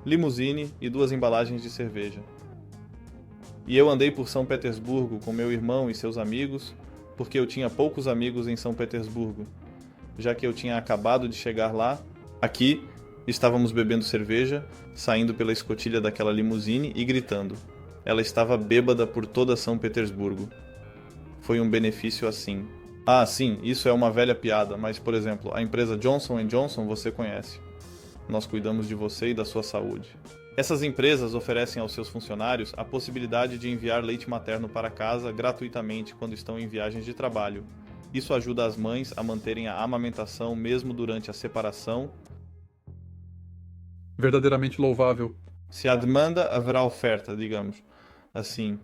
Limousine e 2 embalagens de cerveja. E eu andei por São Petersburgo com meu irmão e seus amigos, porque eu tinha poucos amigos em São Petersburgo, já que eu tinha acabado de chegar lá. Aqui, estávamos bebendo cerveja, saindo pela escotilha daquela limusine e gritando. Ela estava bêbada por toda São Petersburgo. Foi um benefício assim. Ah, sim, isso é uma velha piada, mas, por exemplo, a empresa Johnson & Johnson você conhece. Nós cuidamos de você e da sua saúde. Essas empresas oferecem aos seus funcionários a possibilidade de enviar leite materno para casa gratuitamente quando estão em viagens de trabalho. Isso ajuda as mães a manterem a amamentação mesmo durante a separação. Verdadeiramente louvável. Se há demanda, haverá oferta, digamos assim.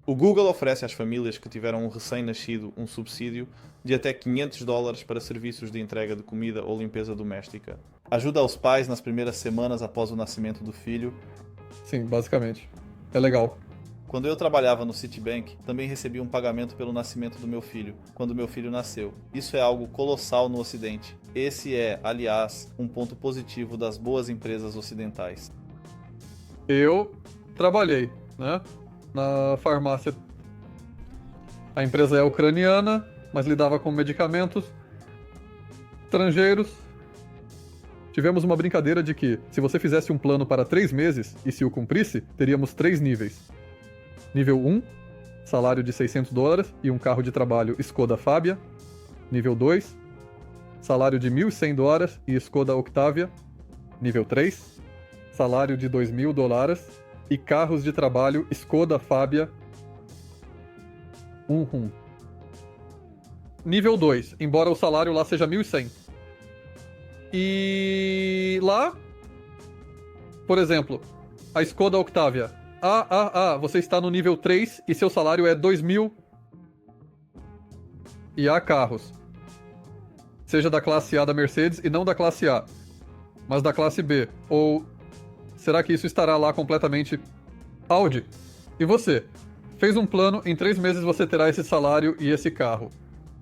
O Google oferece às famílias que tiveram um recém-nascido um subsídio de até $500 para serviços de entrega de comida ou limpeza doméstica. Ajuda aos pais nas primeiras semanas após o nascimento do filho. Sim, basicamente. É legal. Quando eu trabalhava no Citibank, também recebi um pagamento pelo nascimento do meu filho, quando meu filho nasceu. Isso é algo colossal no Ocidente. Esse é, aliás, um ponto positivo das boas empresas ocidentais. Eu trabalhei, né, na farmácia. A empresa é ucraniana, mas lidava com medicamentos estrangeiros. Tivemos uma brincadeira de que, se você fizesse um plano para 3 meses, e se o cumprisse, teríamos 3 níveis. Nível 1, salário de $600 e um carro de trabalho Skoda Fabia. Nível 2, salário de $1.100 e Skoda Octavia. Nível 3, salário de $2.000 e carros de trabalho Skoda Fabia. Nível 2, embora o salário lá seja 1.100. E lá, por exemplo, a Skoda Octavia. Você está no nível 3 e seu salário é 2.000. E há carros. Seja da classe A da Mercedes e não da classe A, mas da classe B. Ou será que isso estará lá completamente Audi? E você? Fez um plano, em 3 meses você terá esse salário e esse carro.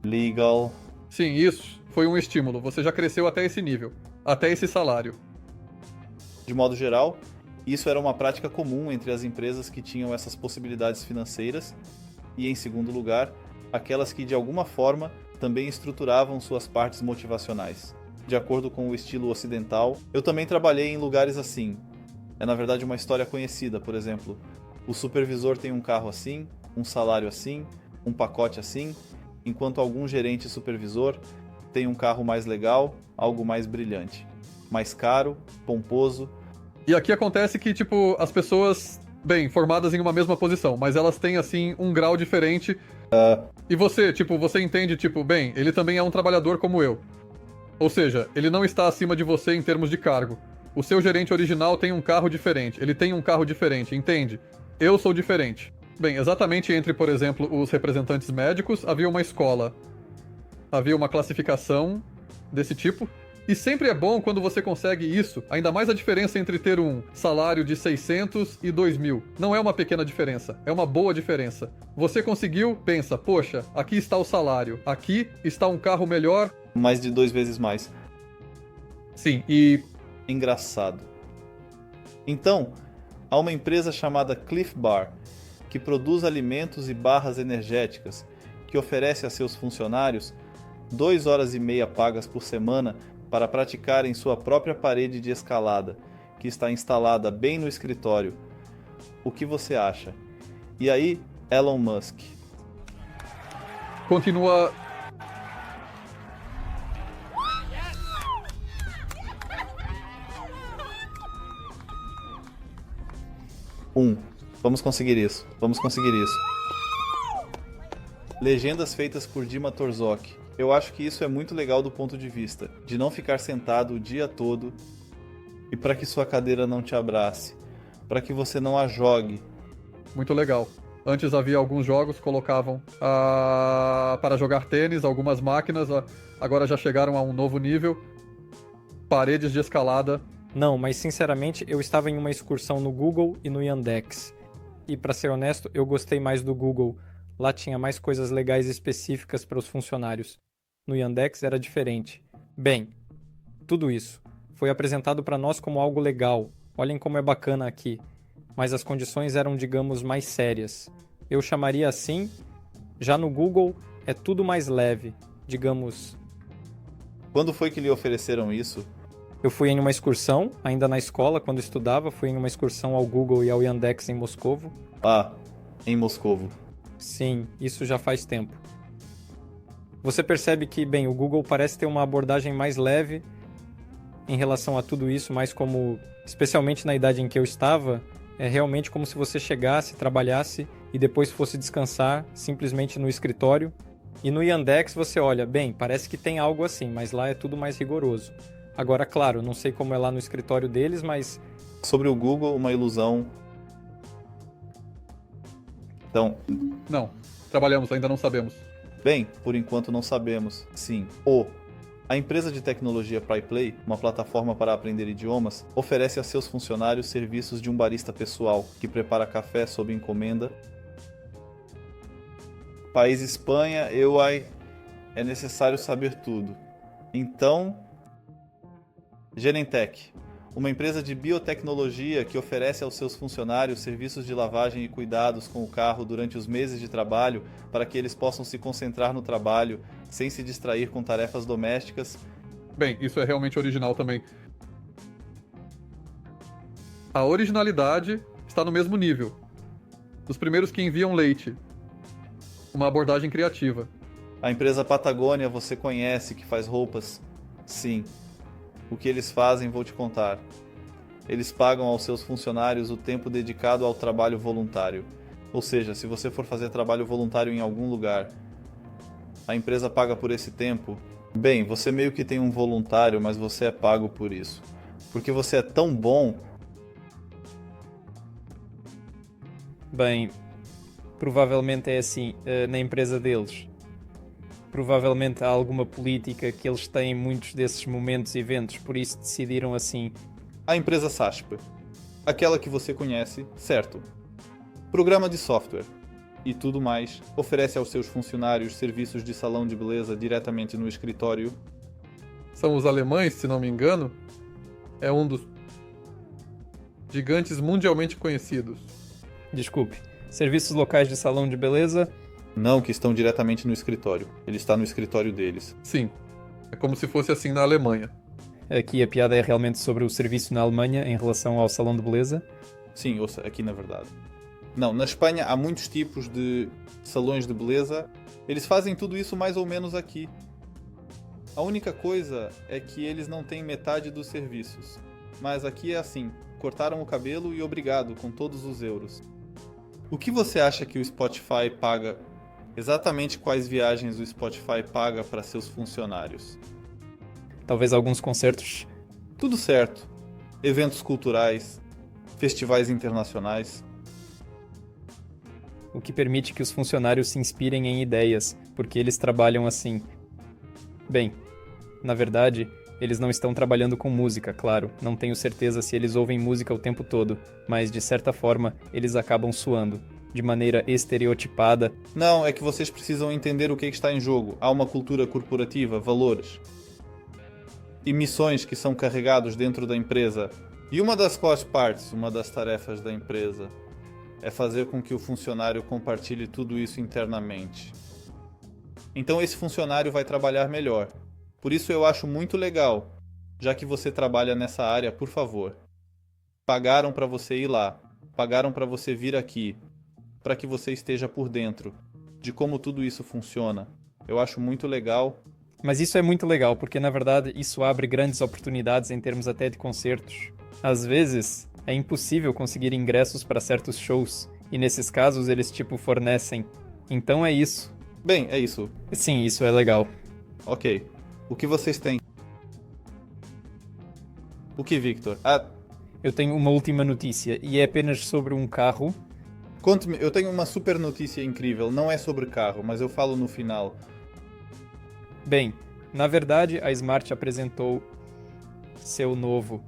Legal. Sim, isso foi um estímulo. Você já cresceu até esse nível, até esse salário. De modo geral, isso era uma prática comum entre as empresas que tinham essas possibilidades financeiras e, em segundo lugar, aquelas que de alguma forma também estruturavam suas partes motivacionais. De acordo com o estilo ocidental, eu também trabalhei em lugares assim. É na verdade uma história conhecida, por exemplo, o supervisor tem um carro assim, um salário assim, um pacote assim, enquanto algum gerente supervisor tem um carro mais legal, algo mais brilhante, mais caro, pomposo. E aqui acontece que, tipo, as pessoas, bem, formadas em uma mesma posição, mas elas têm, assim, um grau diferente. E você, tipo, você entende, tipo, bem, ele também é um trabalhador como eu. Ou seja, ele não está acima de você em termos de cargo. O seu gerente original tem um carro diferente, ele tem um carro diferente, entende? Eu sou diferente. Bem, exatamente entre, por exemplo, os representantes médicos, havia uma escola. Havia uma classificação desse tipo. E sempre é bom quando você consegue isso, ainda mais a diferença entre ter um salário de 600 e 2.000. Não é uma pequena diferença, é uma boa diferença. Você conseguiu, pensa, poxa, aqui está o salário, aqui está um carro melhor. Mais de 2 vezes mais. Sim, e... Engraçado. Então, há uma empresa chamada Cliff Bar, que produz alimentos e barras energéticas, que oferece a seus funcionários 2 horas e meia pagas por semana para praticar em sua própria parede de escalada, que está instalada bem no escritório. O que você acha? E aí, Elon Musk. Continua... Vamos conseguir isso. Vamos conseguir isso. Legendas feitas por Dima Torzok. Eu acho que isso é muito legal do ponto de vista de não ficar sentado o dia todo e para que sua cadeira não te abrace, para que você não a jogue. Muito legal. Antes havia alguns jogos que colocavam para jogar tênis, algumas máquinas, agora já chegaram a um novo nível. Paredes de escalada. Não, mas sinceramente eu estava em uma excursão no Google e no Yandex. E para ser honesto, eu gostei mais do Google. Lá tinha mais coisas legais específicas para os funcionários. No Yandex era diferente. Bem, tudo isso foi apresentado para nós como algo legal. Olhem como é bacana aqui. Mas as condições eram, digamos, mais sérias. Eu chamaria assim. Já no Google é tudo mais leve, digamos. Quando foi que lhe ofereceram isso? Eu fui em uma excursão, ainda na escola, quando estudava, fui em uma excursão ao Google e ao Yandex em Moscovo. Ah, em Moscovo. Sim, isso já faz tempo. Você percebe que, bem, o Google parece ter uma abordagem mais leve em relação a tudo isso, mais como, especialmente na idade em que eu estava, é realmente como se você chegasse, trabalhasse e depois fosse descansar simplesmente no escritório. E no Yandex você olha, bem, parece que tem algo assim, mas lá é tudo mais rigoroso. Agora, claro, não sei como é lá no escritório deles, mas... Sobre o Google, uma ilusão. Então... Não, trabalhamos, ainda não sabemos. Bem, por enquanto não sabemos. Sim. A empresa de tecnologia PryPlay, uma plataforma para aprender idiomas, oferece a seus funcionários serviços de um barista pessoal, que prepara café sob encomenda. País Espanha, é necessário saber tudo. Então, Genentech, uma empresa de biotecnologia que oferece aos seus funcionários serviços de lavagem e cuidados com o carro durante os meses de trabalho para que eles possam se concentrar no trabalho sem se distrair com tarefas domésticas. Bem, isso é realmente original também. A originalidade está no mesmo nível. Dos primeiros que enviam leite. Uma abordagem criativa. A empresa Patagônia você conhece, que faz roupas? Sim. O que eles fazem, vou te contar. Eles pagam aos seus funcionários o tempo dedicado ao trabalho voluntário. Ou seja, se você for fazer trabalho voluntário em algum lugar, a empresa paga por esse tempo. Bem, você meio que tem um voluntário, mas você é pago por isso. Porque você é tão bom. Bem, provavelmente é assim, na empresa deles. Provavelmente há alguma política que eles têm muitos desses momentos e eventos, por isso decidiram assim. A empresa SASP. Aquela que você conhece, certo? Programa de software e tudo mais, oferece aos seus funcionários serviços de salão de beleza diretamente no escritório. São os alemães, se não me engano. É um dos gigantes mundialmente conhecidos. Desculpe, serviços locais de salão de beleza? Não, que estão diretamente no escritório. Ele está no escritório deles. Sim, é como se fosse assim na Alemanha. Aqui a piada é realmente sobre o serviço na Alemanha em relação ao salão de beleza? Sim, ouça, aqui na verdade. Não, na Espanha há muitos tipos de salões de beleza. Eles fazem tudo isso mais ou menos aqui. A única coisa é que eles não têm metade dos serviços. Mas aqui é assim, cortaram o cabelo e obrigado, com todos os euros. O que você acha que o Spotify paga? Exatamente quais viagens o Spotify paga para seus funcionários? Talvez alguns concertos. Tudo certo. Eventos culturais, festivais internacionais. O que permite que os funcionários se inspirem em ideias, porque eles trabalham assim. Bem, na verdade, eles não estão trabalhando com música, claro. Não tenho certeza se eles ouvem música o tempo todo, mas de certa forma, eles acabam suando. De maneira estereotipada. Não, é que vocês precisam entender o que está em jogo. Há uma cultura corporativa, valores e missões que são carregados dentro da empresa. E uma das cost parts, uma das tarefas da empresa, é fazer com que o funcionário compartilhe tudo isso internamente. Então esse funcionário vai trabalhar melhor. Por isso eu acho muito legal, já que você trabalha nessa área, por favor. Pagaram para você ir lá, pagaram para você vir aqui, para que você esteja por dentro de como tudo isso funciona. Eu acho muito legal. Mas isso é muito legal, porque na verdade isso abre grandes oportunidades em termos até de concertos. Às vezes, é impossível conseguir ingressos para certos shows, e nesses casos eles fornecem. Então é isso. Bem, é isso. Sim, isso é legal. Ok. O que vocês têm? O que, Victor? Eu tenho uma última notícia, e é apenas sobre um carro. Conte-me, eu tenho uma super notícia incrível. Não é sobre carro, mas eu falo no final. Bem, na verdade, a Smart apresentou seu novo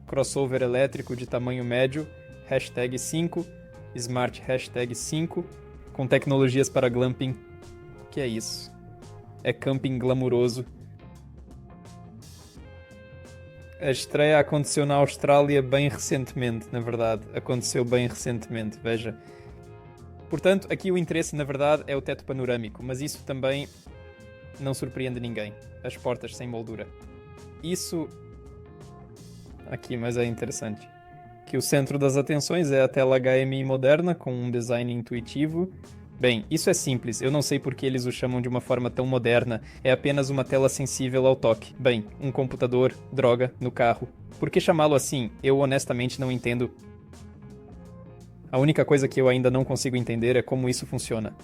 crossover elétrico de tamanho médio, #5, Smart #5, com tecnologias para glamping. O que é isso? É camping glamuroso. A estreia aconteceu na Austrália bem recentemente, na verdade. Aconteceu bem recentemente, veja. Portanto, aqui o interesse, na verdade, é o teto panorâmico, mas isso também não surpreende ninguém. As portas sem moldura. Isso... Aqui, mas é interessante. Que o centro das atenções é a tela HMI moderna, com um design intuitivo. Bem, isso é simples, eu não sei por que eles o chamam de uma forma tão moderna. É apenas uma tela sensível ao toque. Bem, um computador, droga, no carro. Por que chamá-lo assim? Eu honestamente não entendo. A única coisa que eu ainda não consigo entender é como isso funciona.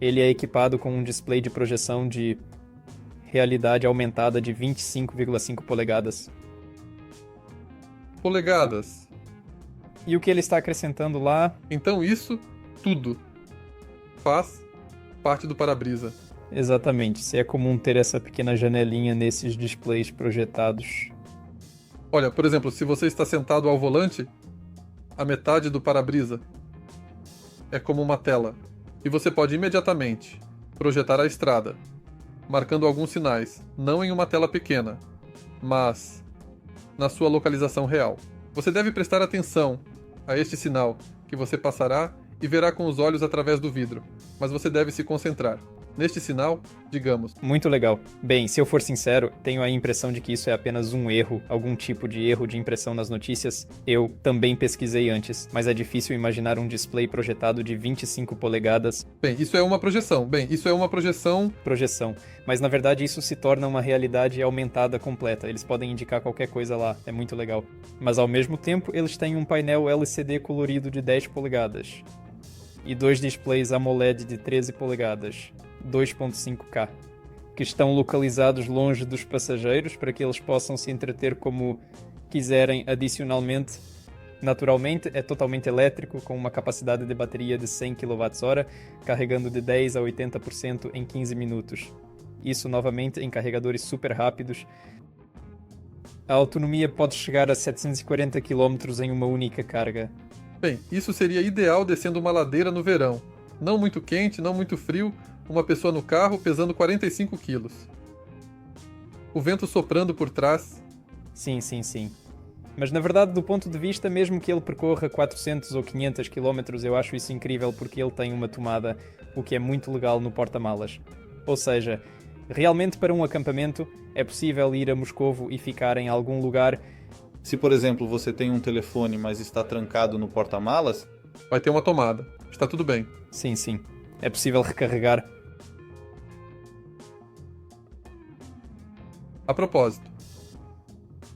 Ele é equipado com um display de projeção de realidade aumentada de 25,5 polegadas. Polegadas. E o que ele está acrescentando lá? Então isso, tudo, faz parte do para-brisa. Exatamente, se é comum ter essa pequena janelinha nesses displays projetados. Olha, por exemplo, se você está sentado ao volante, a metade do para-brisa é como uma tela. E você pode imediatamente projetar a estrada, marcando alguns sinais, não em uma tela pequena, mas na sua localização real. Você deve prestar atenção a este sinal que você passará e verá com os olhos através do vidro, mas você deve se concentrar. Neste sinal, digamos. Muito legal. Bem, se eu for sincero, tenho a impressão de que isso é apenas um erro, algum tipo de erro de impressão nas notícias. Eu também pesquisei antes, mas é difícil imaginar um display projetado de 25 polegadas. Bem, isso é uma projeção. Projeção. Mas na verdade isso se torna uma realidade aumentada completa. Eles podem indicar qualquer coisa lá. É muito legal. Mas ao mesmo tempo, eles têm um painel LCD colorido de 10 polegadas. E 2 displays AMOLED de 13 polegadas. 2.5K, que estão localizados longe dos passageiros para que eles possam se entreter como quiserem adicionalmente. Naturalmente, é totalmente elétrico, com uma capacidade de bateria de 100 kWh, carregando de 10 a 80% em 15 minutos. Isso novamente em carregadores super rápidos. A autonomia pode chegar a 740 km em uma única carga. Bem, isso seria ideal descendo uma ladeira no verão. Não muito quente, não muito frio, uma pessoa no carro pesando 45 quilos. O vento soprando por trás. Sim. Mas na verdade, do ponto de vista, mesmo que ele percorra 400 ou 500 km, eu acho isso incrível porque ele tem uma tomada, o que é muito legal no porta-malas. Ou seja, realmente para um acampamento é possível ir a Moscovo e ficar em algum lugar. Se, por exemplo, você tem um telefone, mas está trancado no porta-malas, vai ter uma tomada. Está tudo bem. Sim. É possível recarregar. A propósito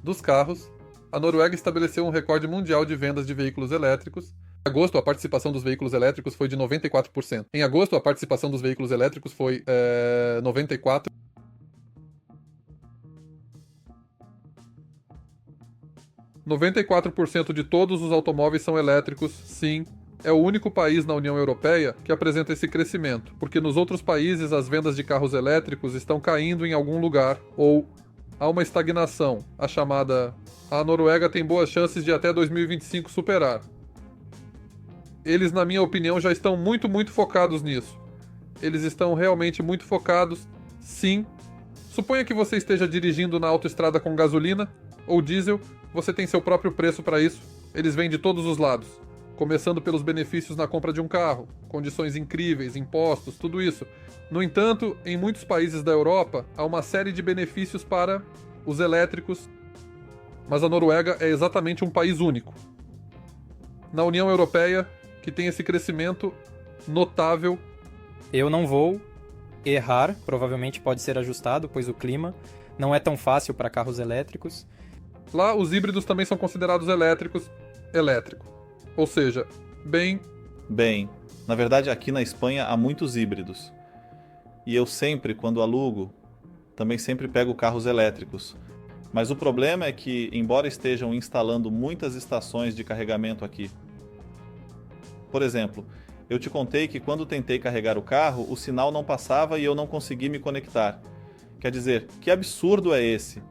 dos carros, a Noruega estabeleceu um recorde mundial de vendas de veículos elétricos. Em agosto, a participação dos veículos elétricos foi de 94%. Em agosto, a participação dos veículos elétricos foi 94%. 94% de todos os automóveis são elétricos, sim. É o único país na União Europeia que apresenta esse crescimento, porque nos outros países as vendas de carros elétricos estão caindo em algum lugar, ou há uma estagnação, a chamada... A Noruega tem boas chances de até 2025 superar. Eles, na minha opinião, já estão muito focados nisso. Eles estão realmente muito focados, sim. Suponha que você esteja dirigindo na autoestrada com gasolina ou diesel, você tem seu próprio preço para isso. Eles vêm de todos os lados. Começando pelos benefícios na compra de um carro, condições incríveis, impostos, tudo isso. No entanto, em muitos países da Europa, há uma série de benefícios para os elétricos, mas a Noruega é exatamente um país único. Na União Europeia, que tem esse crescimento notável. Eu não vou errar, provavelmente pode ser ajustado, pois o clima não é tão fácil para carros elétricos. Lá, os híbridos também são considerados elétrico. Ou seja, bem, na verdade aqui na Espanha há muitos híbridos. E eu sempre, quando alugo, também sempre pego carros elétricos. Mas o problema é que, embora estejam instalando muitas estações de carregamento aqui, por exemplo, eu te contei que quando tentei carregar o carro, o sinal não passava e eu não consegui me conectar. Quer dizer, que absurdo é esse?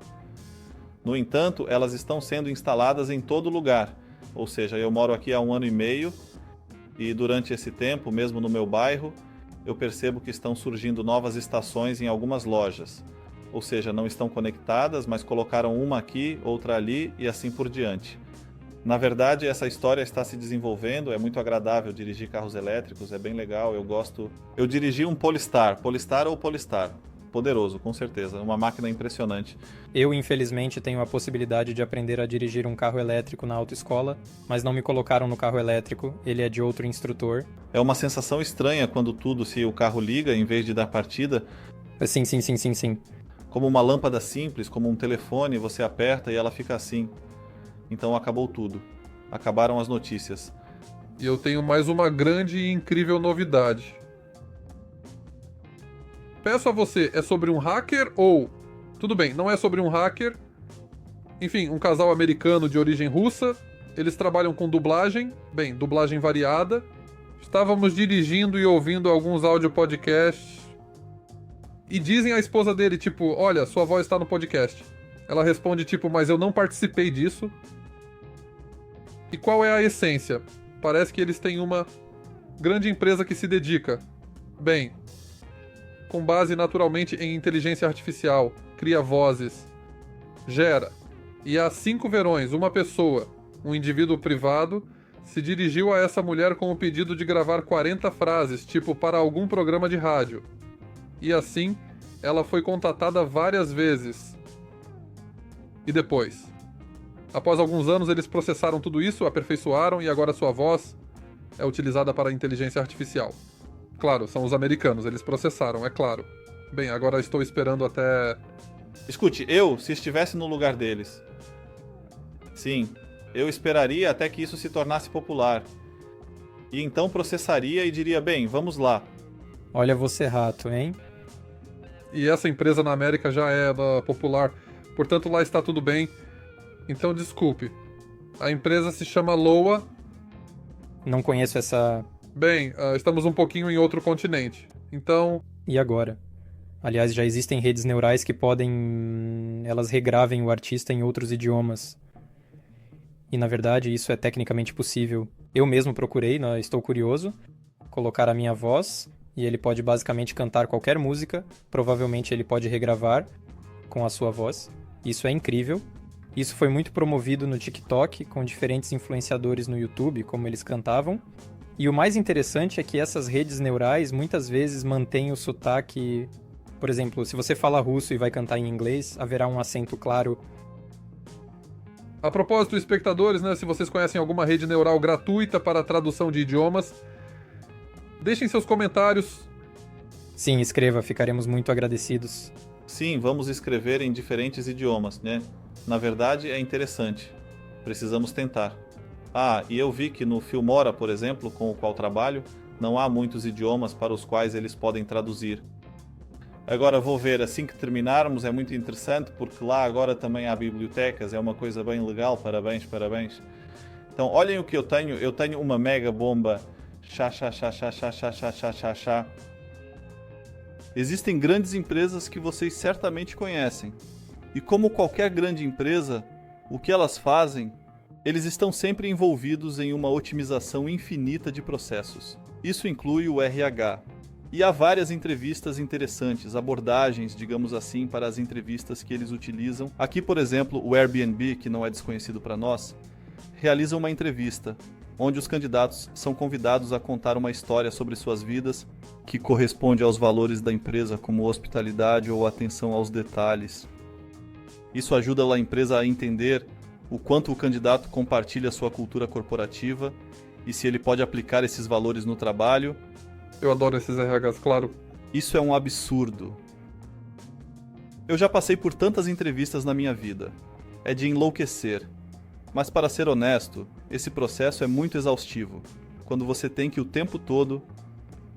No entanto, elas estão sendo instaladas em todo lugar. Ou seja, eu moro aqui há 1 ano e meio e durante esse tempo, mesmo no meu bairro, eu percebo que estão surgindo novas estações em algumas lojas. Ou seja, não estão conectadas, mas colocaram uma aqui, outra ali e assim por diante. Na verdade, essa história está se desenvolvendo, é muito agradável dirigir carros elétricos, é bem legal, eu gosto. Eu dirigi um Polestar ou Polestar. Poderoso, com certeza, uma máquina impressionante. Eu, infelizmente, tenho a possibilidade de aprender a dirigir um carro elétrico na autoescola, mas não me colocaram no carro elétrico, ele é de outro instrutor. É uma sensação estranha quando se o carro liga, em vez de dar partida. Sim. Como uma lâmpada simples, como um telefone, você aperta e ela fica assim. Então acabou tudo. Acabaram as notícias. E eu tenho mais uma grande e incrível novidade. Peço a você, é sobre um hacker ou... Tudo bem, não é sobre um hacker. Enfim, um casal americano de origem russa. Eles trabalham com dublagem. Bem, dublagem variada. Estávamos dirigindo e ouvindo alguns áudio podcasts. E dizem à esposa dele, tipo, olha, sua voz está no podcast. Ela responde, tipo, mas eu não participei disso. E qual é a essência? Parece que eles têm uma grande empresa que se dedica. Bem... com base naturalmente em inteligência artificial, cria vozes, gera. E há 5 verões, uma pessoa, um indivíduo privado, se dirigiu a essa mulher com o pedido de gravar 40 frases, tipo para algum programa de rádio. E assim, ela foi contatada várias vezes. E depois? Após alguns anos, eles processaram tudo isso, aperfeiçoaram e agora sua voz é utilizada para a inteligência artificial. Claro, são os americanos, eles processaram, é claro. Bem, agora estou esperando até... Escute, se estivesse no lugar deles... Sim, eu esperaria até que isso se tornasse popular. E então processaria e diria, bem, vamos lá. Olha você rato, hein? E essa empresa na América já é popular, portanto lá está tudo bem. Então desculpe, a empresa se chama Loa. Não conheço essa... Bem, estamos um pouquinho em outro continente, então... E agora? Aliás, já existem redes neurais que podem... Elas regravem o artista em outros idiomas. E, na verdade, isso é tecnicamente possível. Eu mesmo procurei, estou curioso, colocar a minha voz, e ele pode basicamente cantar qualquer música. Provavelmente ele pode regravar com a sua voz. Isso é incrível. Isso foi muito promovido no TikTok, com diferentes influenciadores no YouTube, como eles cantavam. E o mais interessante é que essas redes neurais muitas vezes mantêm o sotaque... Por exemplo, se você fala russo e vai cantar em inglês, haverá um acento claro. A propósito, espectadores, se vocês conhecem alguma rede neural gratuita para a tradução de idiomas, deixem seus comentários. Sim, escreva, ficaremos muito agradecidos. Sim, vamos escrever em diferentes idiomas, né? Na verdade, é interessante. Precisamos tentar. E eu vi que no Filmora, por exemplo, com o qual trabalho, não há muitos idiomas para os quais eles podem traduzir. Agora vou ver assim que terminarmos, é muito interessante porque lá agora também há bibliotecas, é uma coisa bem legal, parabéns, parabéns. Então olhem o que eu tenho uma mega bomba, chá. Existem grandes empresas que vocês certamente conhecem. E como qualquer grande empresa, o que elas fazem? Eles estão sempre envolvidos em uma otimização infinita de processos. Isso inclui o RH. E há várias entrevistas interessantes, abordagens, digamos assim, para as entrevistas que eles utilizam. Aqui, por exemplo, o Airbnb, que não é desconhecido para nós, realiza uma entrevista, onde os candidatos são convidados a contar uma história sobre suas vidas que corresponde aos valores da empresa, como hospitalidade ou atenção aos detalhes. Isso ajuda a empresa a entender o quanto o candidato compartilha sua cultura corporativa e se ele pode aplicar esses valores no trabalho. Eu adoro esses RHs, claro. Isso é um absurdo. Eu já passei por tantas entrevistas na minha vida. É de enlouquecer. Mas para ser honesto, esse processo é muito exaustivo, quando você tem que o tempo todo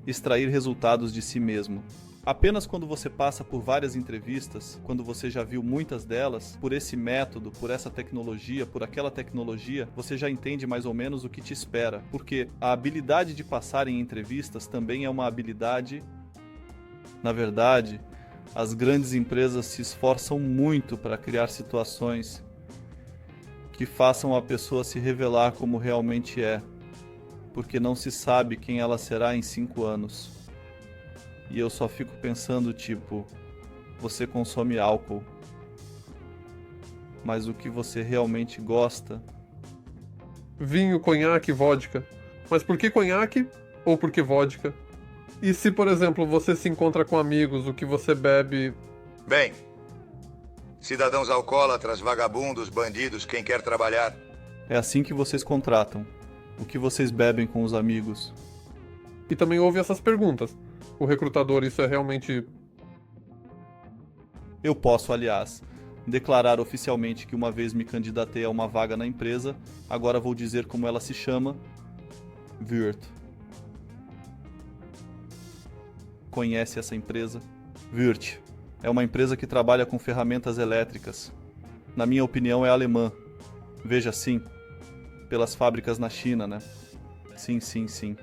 extrair resultados de si mesmo. Apenas quando você passa por várias entrevistas, quando você já viu muitas delas, por esse método, por essa tecnologia, por aquela tecnologia, você já entende mais ou menos o que te espera. Porque a habilidade de passar em entrevistas também é uma habilidade. Na verdade, as grandes empresas se esforçam muito para criar situações que façam a pessoa se revelar como realmente é, porque não se sabe quem ela será em 5 anos. E eu só fico pensando, tipo, você consome álcool, mas o que você realmente gosta? Vinho, conhaque, vodka. Mas por que conhaque ou por que vodka? E se, por exemplo, você se encontra com amigos, o que você bebe... Bem, cidadãos alcoólatras, vagabundos, bandidos, quem quer trabalhar. É assim que vocês contratam. O que vocês bebem com os amigos? E também houve essas perguntas. O recrutador, isso é realmente... Eu posso, aliás, declarar oficialmente que uma vez me candidatei a uma vaga na empresa, agora vou dizer como ela se chama. Würth. Conhece essa empresa? Würth. É uma empresa que trabalha com ferramentas elétricas. Na minha opinião, é alemã. Veja, sim. Pelas fábricas na China, né? Sim.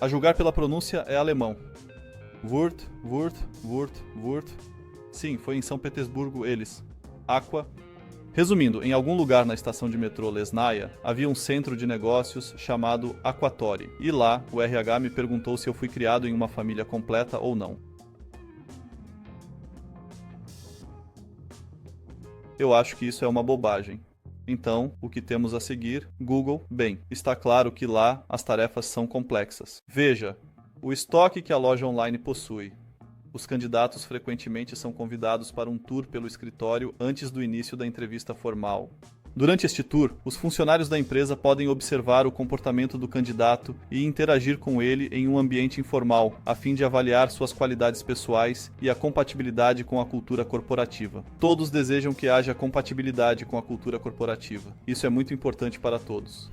A julgar pela pronúncia, é alemão. Würth. Sim, foi em São Petersburgo eles. Aqua. Resumindo, em algum lugar na estação de metrô Lesnaya, havia um centro de negócios chamado Aquatori. E lá, o RH me perguntou se eu fui criado em uma família completa ou não. Eu acho que isso é uma bobagem. Então, o que temos a seguir? Google. Bem, está claro que lá as tarefas são complexas. Veja, o estoque que a loja online possui. Os candidatos frequentemente são convidados para um tour pelo escritório antes do início da entrevista formal. Durante este tour, os funcionários da empresa podem observar o comportamento do candidato e interagir com ele em um ambiente informal, a fim de avaliar suas qualidades pessoais e a compatibilidade com a cultura corporativa. Todos desejam que haja compatibilidade com a cultura corporativa. Isso é muito importante para todos.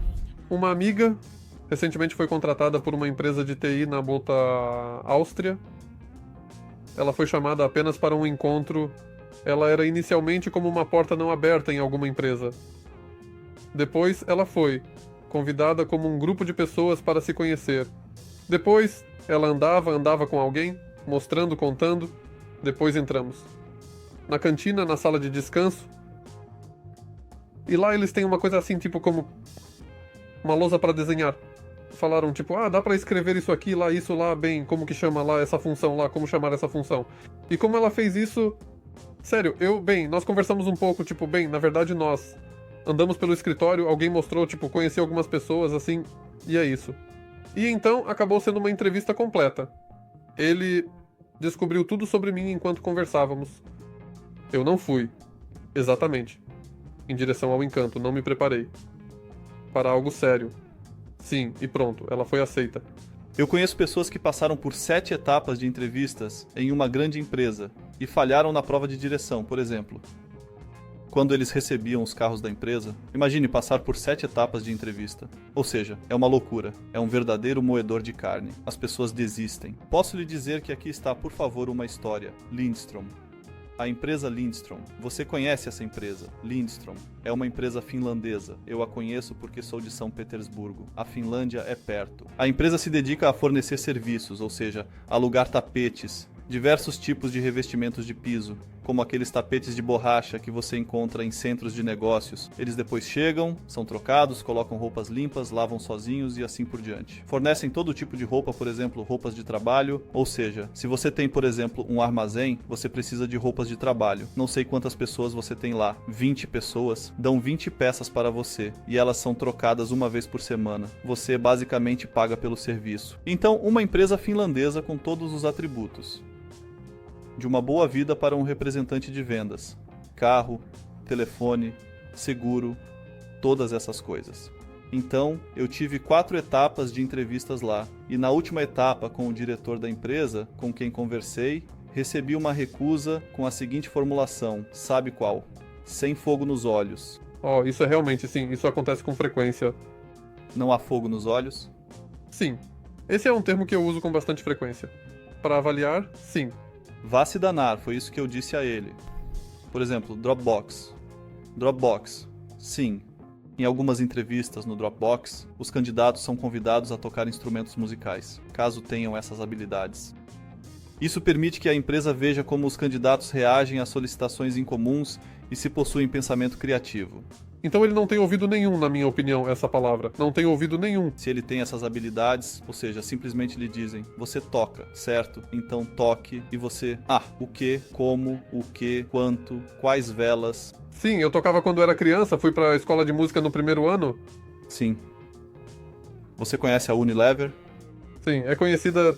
Uma amiga recentemente foi contratada por uma empresa de TI na Bota Áustria. Ela foi chamada apenas para um encontro. Ela era inicialmente como uma porta não aberta em alguma empresa. Depois, ela foi convidada como um grupo de pessoas para se conhecer. Depois, ela andava com alguém, mostrando, contando. Depois entramos. Na cantina, na sala de descanso. E lá eles têm uma coisa assim, tipo como uma lousa para desenhar. Falaram, tipo, dá pra escrever isso aqui, lá, isso lá, bem, como que chama lá essa função lá, como chamar essa função. E como ela fez isso... Sério, nós conversamos um pouco, tipo, na verdade nós andamos pelo escritório, alguém mostrou, tipo, conheci algumas pessoas, assim, e é isso. E então, acabou sendo uma entrevista completa. Ele descobriu tudo sobre mim enquanto conversávamos. Eu não fui, exatamente, em direção ao encanto, não me preparei. Para algo sério. Sim, e pronto, ela foi aceita. Eu conheço pessoas que passaram por 7 etapas de entrevistas em uma grande empresa e falharam na prova de direção, por exemplo. quando eles recebiam os carros da empresa, imagine passar por 7 etapas de entrevista. Ou seja, é uma loucura. É um verdadeiro moedor de carne. As pessoas desistem. Posso lhe dizer que aqui está, por favor, uma história. Lindstrom. A empresa Lindstrom. Você conhece essa empresa? Lindstrom. É uma empresa finlandesa. Eu a conheço porque sou de São Petersburgo. A Finlândia é perto. A empresa se dedica a fornecer serviços, ou seja, alugar tapetes, diversos tipos de revestimentos de piso, como aqueles tapetes de borracha que você encontra em centros de negócios. Eles depois chegam, são trocados, colocam roupas limpas, lavam sozinhos e assim por diante. Fornecem todo tipo de roupa, por exemplo, roupas de trabalho, ou seja, se você tem, por exemplo, um armazém, você precisa de roupas de trabalho. Não sei quantas pessoas você tem lá, 20 pessoas, dão 20 peças para você e elas são trocadas uma vez por semana. Você basicamente paga pelo serviço. Então, uma empresa finlandesa com todos os atributos de uma boa vida para um representante de vendas. Carro, telefone, seguro, todas essas coisas. Então, eu tive 4 etapas de entrevistas lá. E na última etapa, com o diretor da empresa, com quem conversei, recebi uma recusa com a seguinte formulação. Sabe qual? Sem fogo nos olhos. Oh, isso é realmente, sim, isso acontece com frequência. Não há fogo nos olhos? Sim. Esse é um termo que eu uso com bastante frequência. Para avaliar, sim. Vá se danar, foi isso que eu disse a ele. Por exemplo, Dropbox. Dropbox. Sim. Em algumas entrevistas no Dropbox, os candidatos são convidados a tocar instrumentos musicais, caso tenham essas habilidades. Isso permite que a empresa veja como os candidatos reagem a solicitações incomuns e se possuem pensamento criativo. Então ele não tem ouvido nenhum, na minha opinião, essa palavra. Não tem ouvido nenhum. Se ele tem essas habilidades, ou seja, simplesmente lhe dizem, você toca, certo? Então toque, e você, o que, como, o que, quanto, quais velas. Sim, eu tocava quando era criança, fui pra escola de música no primeiro ano. Sim. Você conhece a Unilever? Sim, é conhecida...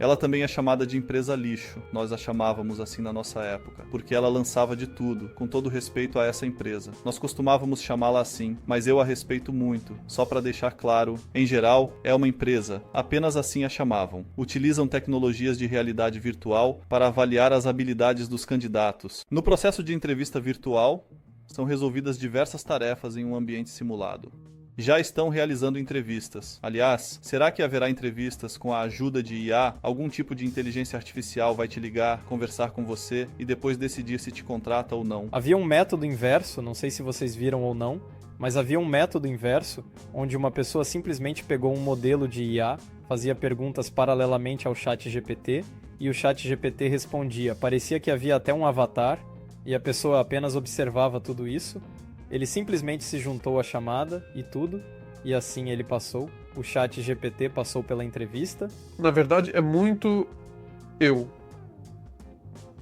Ela também é chamada de empresa lixo, nós a chamávamos assim na nossa época, porque ela lançava de tudo, com todo respeito a essa empresa. Nós costumávamos chamá-la assim, mas eu a respeito muito, só para deixar claro, em geral, é uma empresa, apenas assim a chamavam. Utilizam tecnologias de realidade virtual para avaliar as habilidades dos candidatos. No processo de entrevista virtual, são resolvidas diversas tarefas em um ambiente simulado. Já estão realizando entrevistas. Aliás, será que haverá entrevistas com a ajuda de IA? Algum tipo de inteligência artificial vai te ligar, conversar com você e depois decidir se te contrata ou não? Havia um método inverso, não sei se vocês viram ou não, mas havia um método inverso onde uma pessoa simplesmente pegou um modelo de IA, fazia perguntas paralelamente ao chat GPT e o chat GPT respondia. Parecia que havia até um avatar e a pessoa apenas observava tudo isso. Ele simplesmente se juntou à chamada e tudo, e assim ele passou. O chat GPT passou pela entrevista. Na verdade, é muito... eu.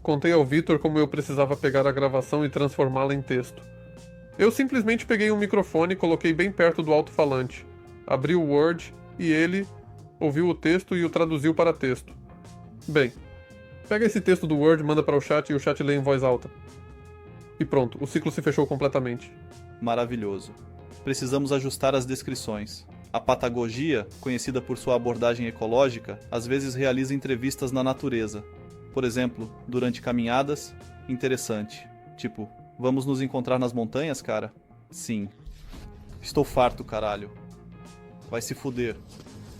Contei ao Vitor como eu precisava pegar a gravação e transformá-la em texto. Eu simplesmente peguei um microfone e coloquei bem perto do alto-falante. Abri o Word e ele ouviu o texto e o traduziu para texto. Bem, pega esse texto do Word, manda para o chat e o chat lê em voz alta. E pronto, o ciclo se fechou completamente. Maravilhoso. Precisamos ajustar as descrições. A Patagogia, conhecida por sua abordagem ecológica, às vezes realiza entrevistas na natureza. Por exemplo, durante caminhadas, interessante. Tipo, vamos nos encontrar nas montanhas, cara? Sim. Estou farto, caralho. Vai se fuder.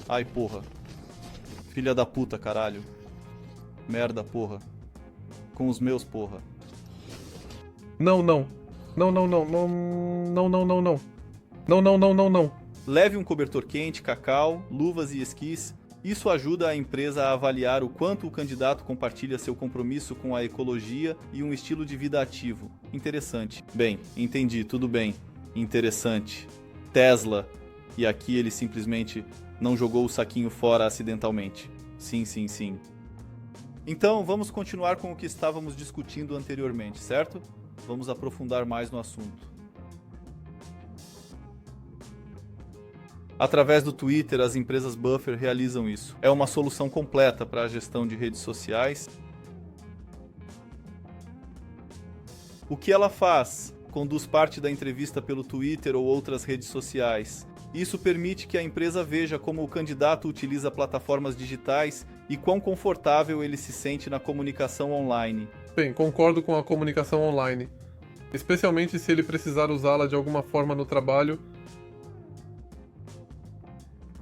Ai, porra. Filha da puta, caralho. Merda, porra. Com os meus, porra. Não. Não. Leve um cobertor quente, cacau, luvas e esquis. Isso ajuda a empresa a avaliar o quanto o candidato compartilha seu compromisso com a ecologia e um estilo de vida ativo. Interessante. Bem, entendi, tudo bem. Interessante. Tesla. E aqui ele simplesmente não jogou o saquinho fora acidentalmente. Sim. Então, vamos continuar com o que estávamos discutindo anteriormente, certo? Vamos aprofundar mais no assunto. Através do Twitter, as empresas Buffer realizam isso. É uma solução completa para a gestão de redes sociais. O que ela faz? Conduz parte da entrevista pelo Twitter ou outras redes sociais. Isso permite que a empresa veja como o candidato utiliza plataformas digitais e quão confortável ele se sente na comunicação online. Bem, concordo com a comunicação online. especialmente se ele precisar usá-la de alguma forma no trabalho.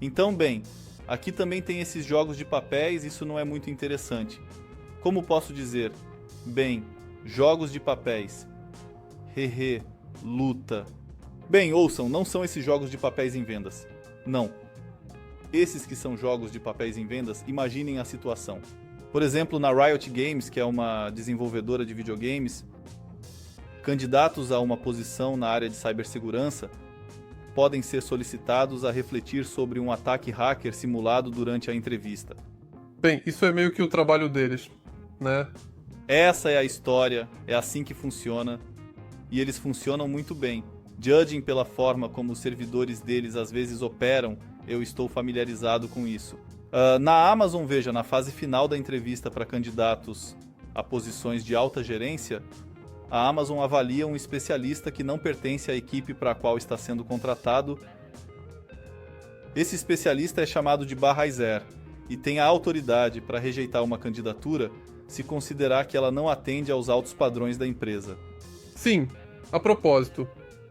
Então, bem, aqui também tem esses jogos de papéis, isso não é muito interessante. Como posso dizer? Bem, jogos de papéis. Hehe, luta. Bem, ouçam, não são esses jogos de papéis em vendas. Não. Esses que são jogos de papéis em vendas, imaginem a situação. Por exemplo, na Riot Games, que é uma desenvolvedora de videogames, candidatos a uma posição na área de cibersegurança podem ser solicitados a refletir sobre um ataque hacker simulado durante a entrevista. Bem, isso é meio que o trabalho deles, né? Essa é a história, é assim que funciona, e eles funcionam muito bem. Judging pela forma como os servidores deles às vezes operam, eu estou familiarizado com isso. Na Amazon, veja, na fase final da entrevista para candidatos a posições de alta gerência, a Amazon avalia um especialista que não pertence à equipe para a qual está sendo contratado. Esse especialista é chamado de Barraiser e tem a autoridade para rejeitar uma candidatura se considerar que ela não atende aos altos padrões da empresa. Sim, a propósito,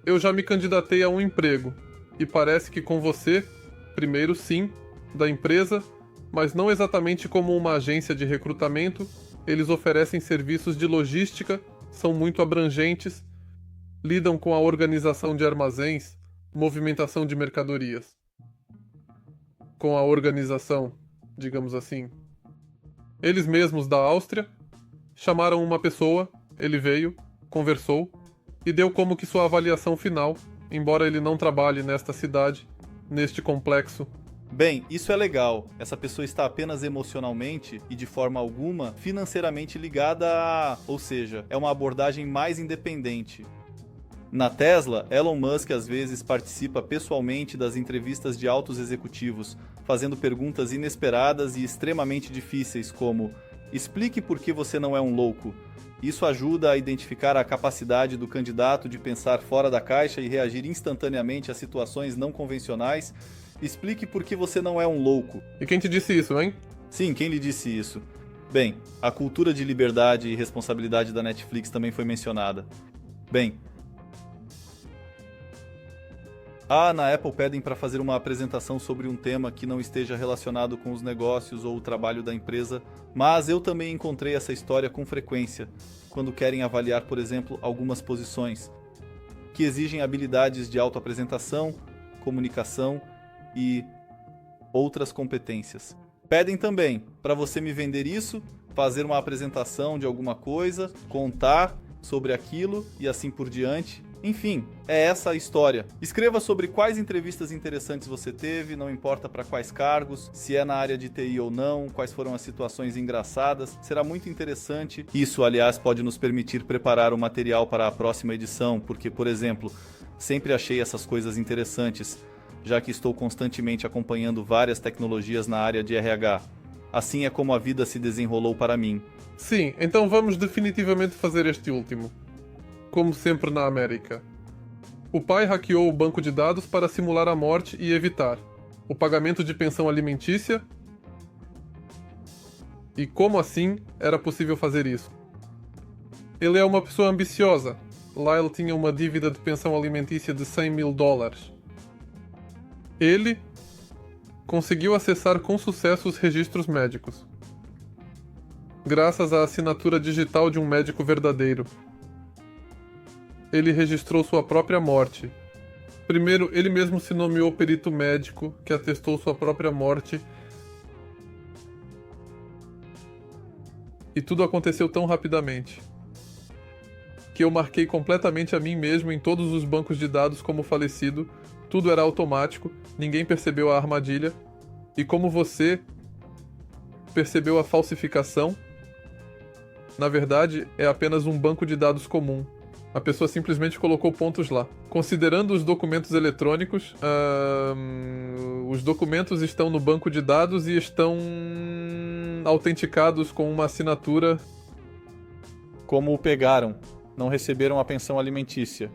eu já me candidatei a um emprego, e parece que com você, primeiro sim, da empresa, mas não exatamente como uma agência de recrutamento, eles oferecem serviços de logística, são muito abrangentes, lidam com a organização de armazéns, movimentação de mercadorias. Com a organização, digamos assim. Eles mesmos da Áustria chamaram uma pessoa, ele veio, conversou e deu como que sua avaliação final, embora ele não trabalhe nesta cidade, neste complexo. Bem, isso é legal. Essa pessoa está apenas emocionalmente e de forma alguma financeiramente ligada a... Ou seja, é uma abordagem mais independente. Na Tesla, Elon Musk às vezes participa pessoalmente das entrevistas de altos executivos, fazendo perguntas inesperadas e extremamente difíceis, como: explique por que você não é um louco. Isso ajuda a identificar a capacidade do candidato de pensar fora da caixa e reagir instantaneamente a situações não convencionais. Explique por que você não é um louco. E quem te disse isso, hein? Sim, quem lhe disse isso? Bem, a cultura de liberdade e responsabilidade da Netflix também foi mencionada. Bem, na Apple pedem para fazer uma apresentação sobre um tema que não esteja relacionado com os negócios ou o trabalho da empresa, mas eu também encontrei essa história com frequência, quando querem avaliar, por exemplo, algumas posições que exigem habilidades de autoapresentação, comunicação e outras competências. Pedem também para você me vender isso, fazer uma apresentação de alguma coisa, contar sobre aquilo e assim por diante. Enfim, é essa a história. Escreva sobre quais entrevistas interessantes você teve, não importa para quais cargos, se é na área de TI ou não, quais foram as situações engraçadas. Será muito interessante. Isso, aliás, pode nos permitir preparar o material para a próxima edição, porque, por exemplo, sempre achei essas coisas interessantes, já que estou constantemente acompanhando várias tecnologias na área de RH. Assim é como a vida se desenrolou para mim. Sim, então vamos definitivamente fazer este último. Como sempre na América. O pai hackeou o banco de dados para simular a morte e evitar o pagamento de pensão alimentícia. E como assim era possível fazer isso? Ele é uma pessoa ambiciosa. Lyle tinha uma dívida de pensão alimentícia de $100.000. Ele conseguiu acessar com sucesso os registros médicos, graças à assinatura digital de um médico verdadeiro. Ele registrou sua própria morte. Primeiro, ele mesmo se nomeou perito médico, que atestou sua própria morte. E tudo aconteceu tão rapidamente que eu marquei completamente a mim mesmo em todos os bancos de dados como falecido. Tudo era automático, ninguém percebeu a armadilha. E como você percebeu a falsificação, na verdade é apenas um banco de dados comum. A pessoa simplesmente colocou pontos lá. Considerando os documentos eletrônicos, os documentos estão no banco de dados e estão autenticados com uma assinatura. Como o pegaram? Não receberam a pensão alimentícia.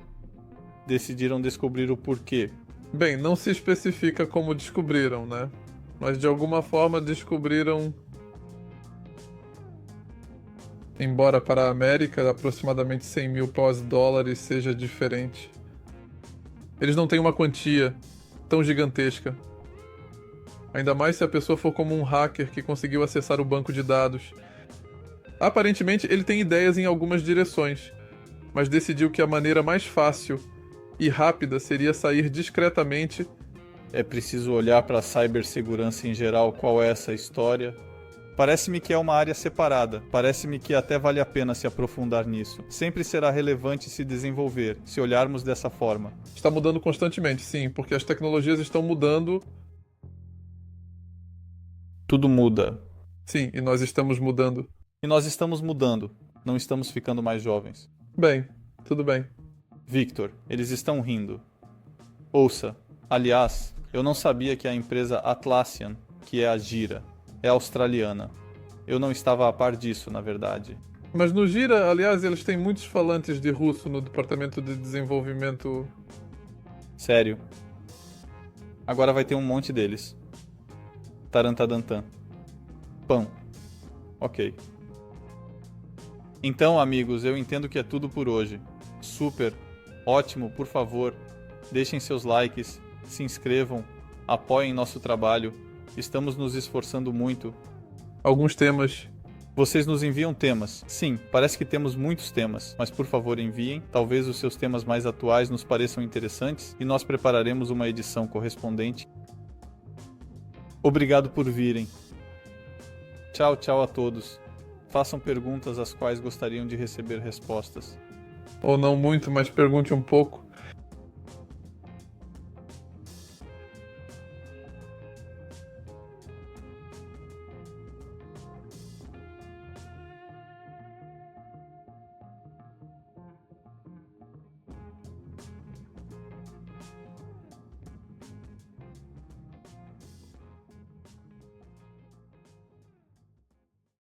Decidiram descobrir o porquê. Bem, não se especifica como descobriram, né? Mas de alguma forma descobriram. Embora para a América aproximadamente 100 mil pós-dólares seja diferente. Eles não têm uma quantia tão gigantesca. Ainda mais se a pessoa for como um hacker que conseguiu acessar o banco de dados. Aparentemente, ele tem ideias em algumas direções, mas decidiu que a maneira mais fácil e rápida seria sair discretamente. É preciso olhar para a cibersegurança em geral, qual é essa história. Parece-me que é uma área separada, parece-me que até vale a pena se aprofundar nisso. Sempre será relevante se desenvolver, se olharmos dessa forma. Está mudando constantemente, sim, porque as tecnologias estão mudando. Tudo muda. Sim, e nós estamos mudando. E nós estamos mudando, não estamos ficando mais jovens. Bem, tudo bem. Victor, eles estão rindo. Ouça, aliás, eu não sabia que a empresa Atlassian, que é a Gira, é australiana. Eu não estava a par disso, na verdade. Mas no Gira, aliás, eles têm muitos falantes de russo no departamento de desenvolvimento. Sério. Agora vai ter um monte deles. Tarantadantan. Pão. Ok. Então, amigos, eu entendo que é tudo por hoje. Super. Ótimo, por favor. Deixem seus likes, se inscrevam, apoiem nosso trabalho. Estamos nos esforçando muito. Alguns temas. Vocês nos enviam temas. Sim, parece que temos muitos temas, mas por favor enviem. Talvez os seus temas mais atuais nos pareçam interessantes e nós prepararemos uma edição correspondente. Obrigado por virem. Tchau, tchau a todos. Façam perguntas às quais gostariam de receber respostas. Ou não muito, mas pergunte um pouco.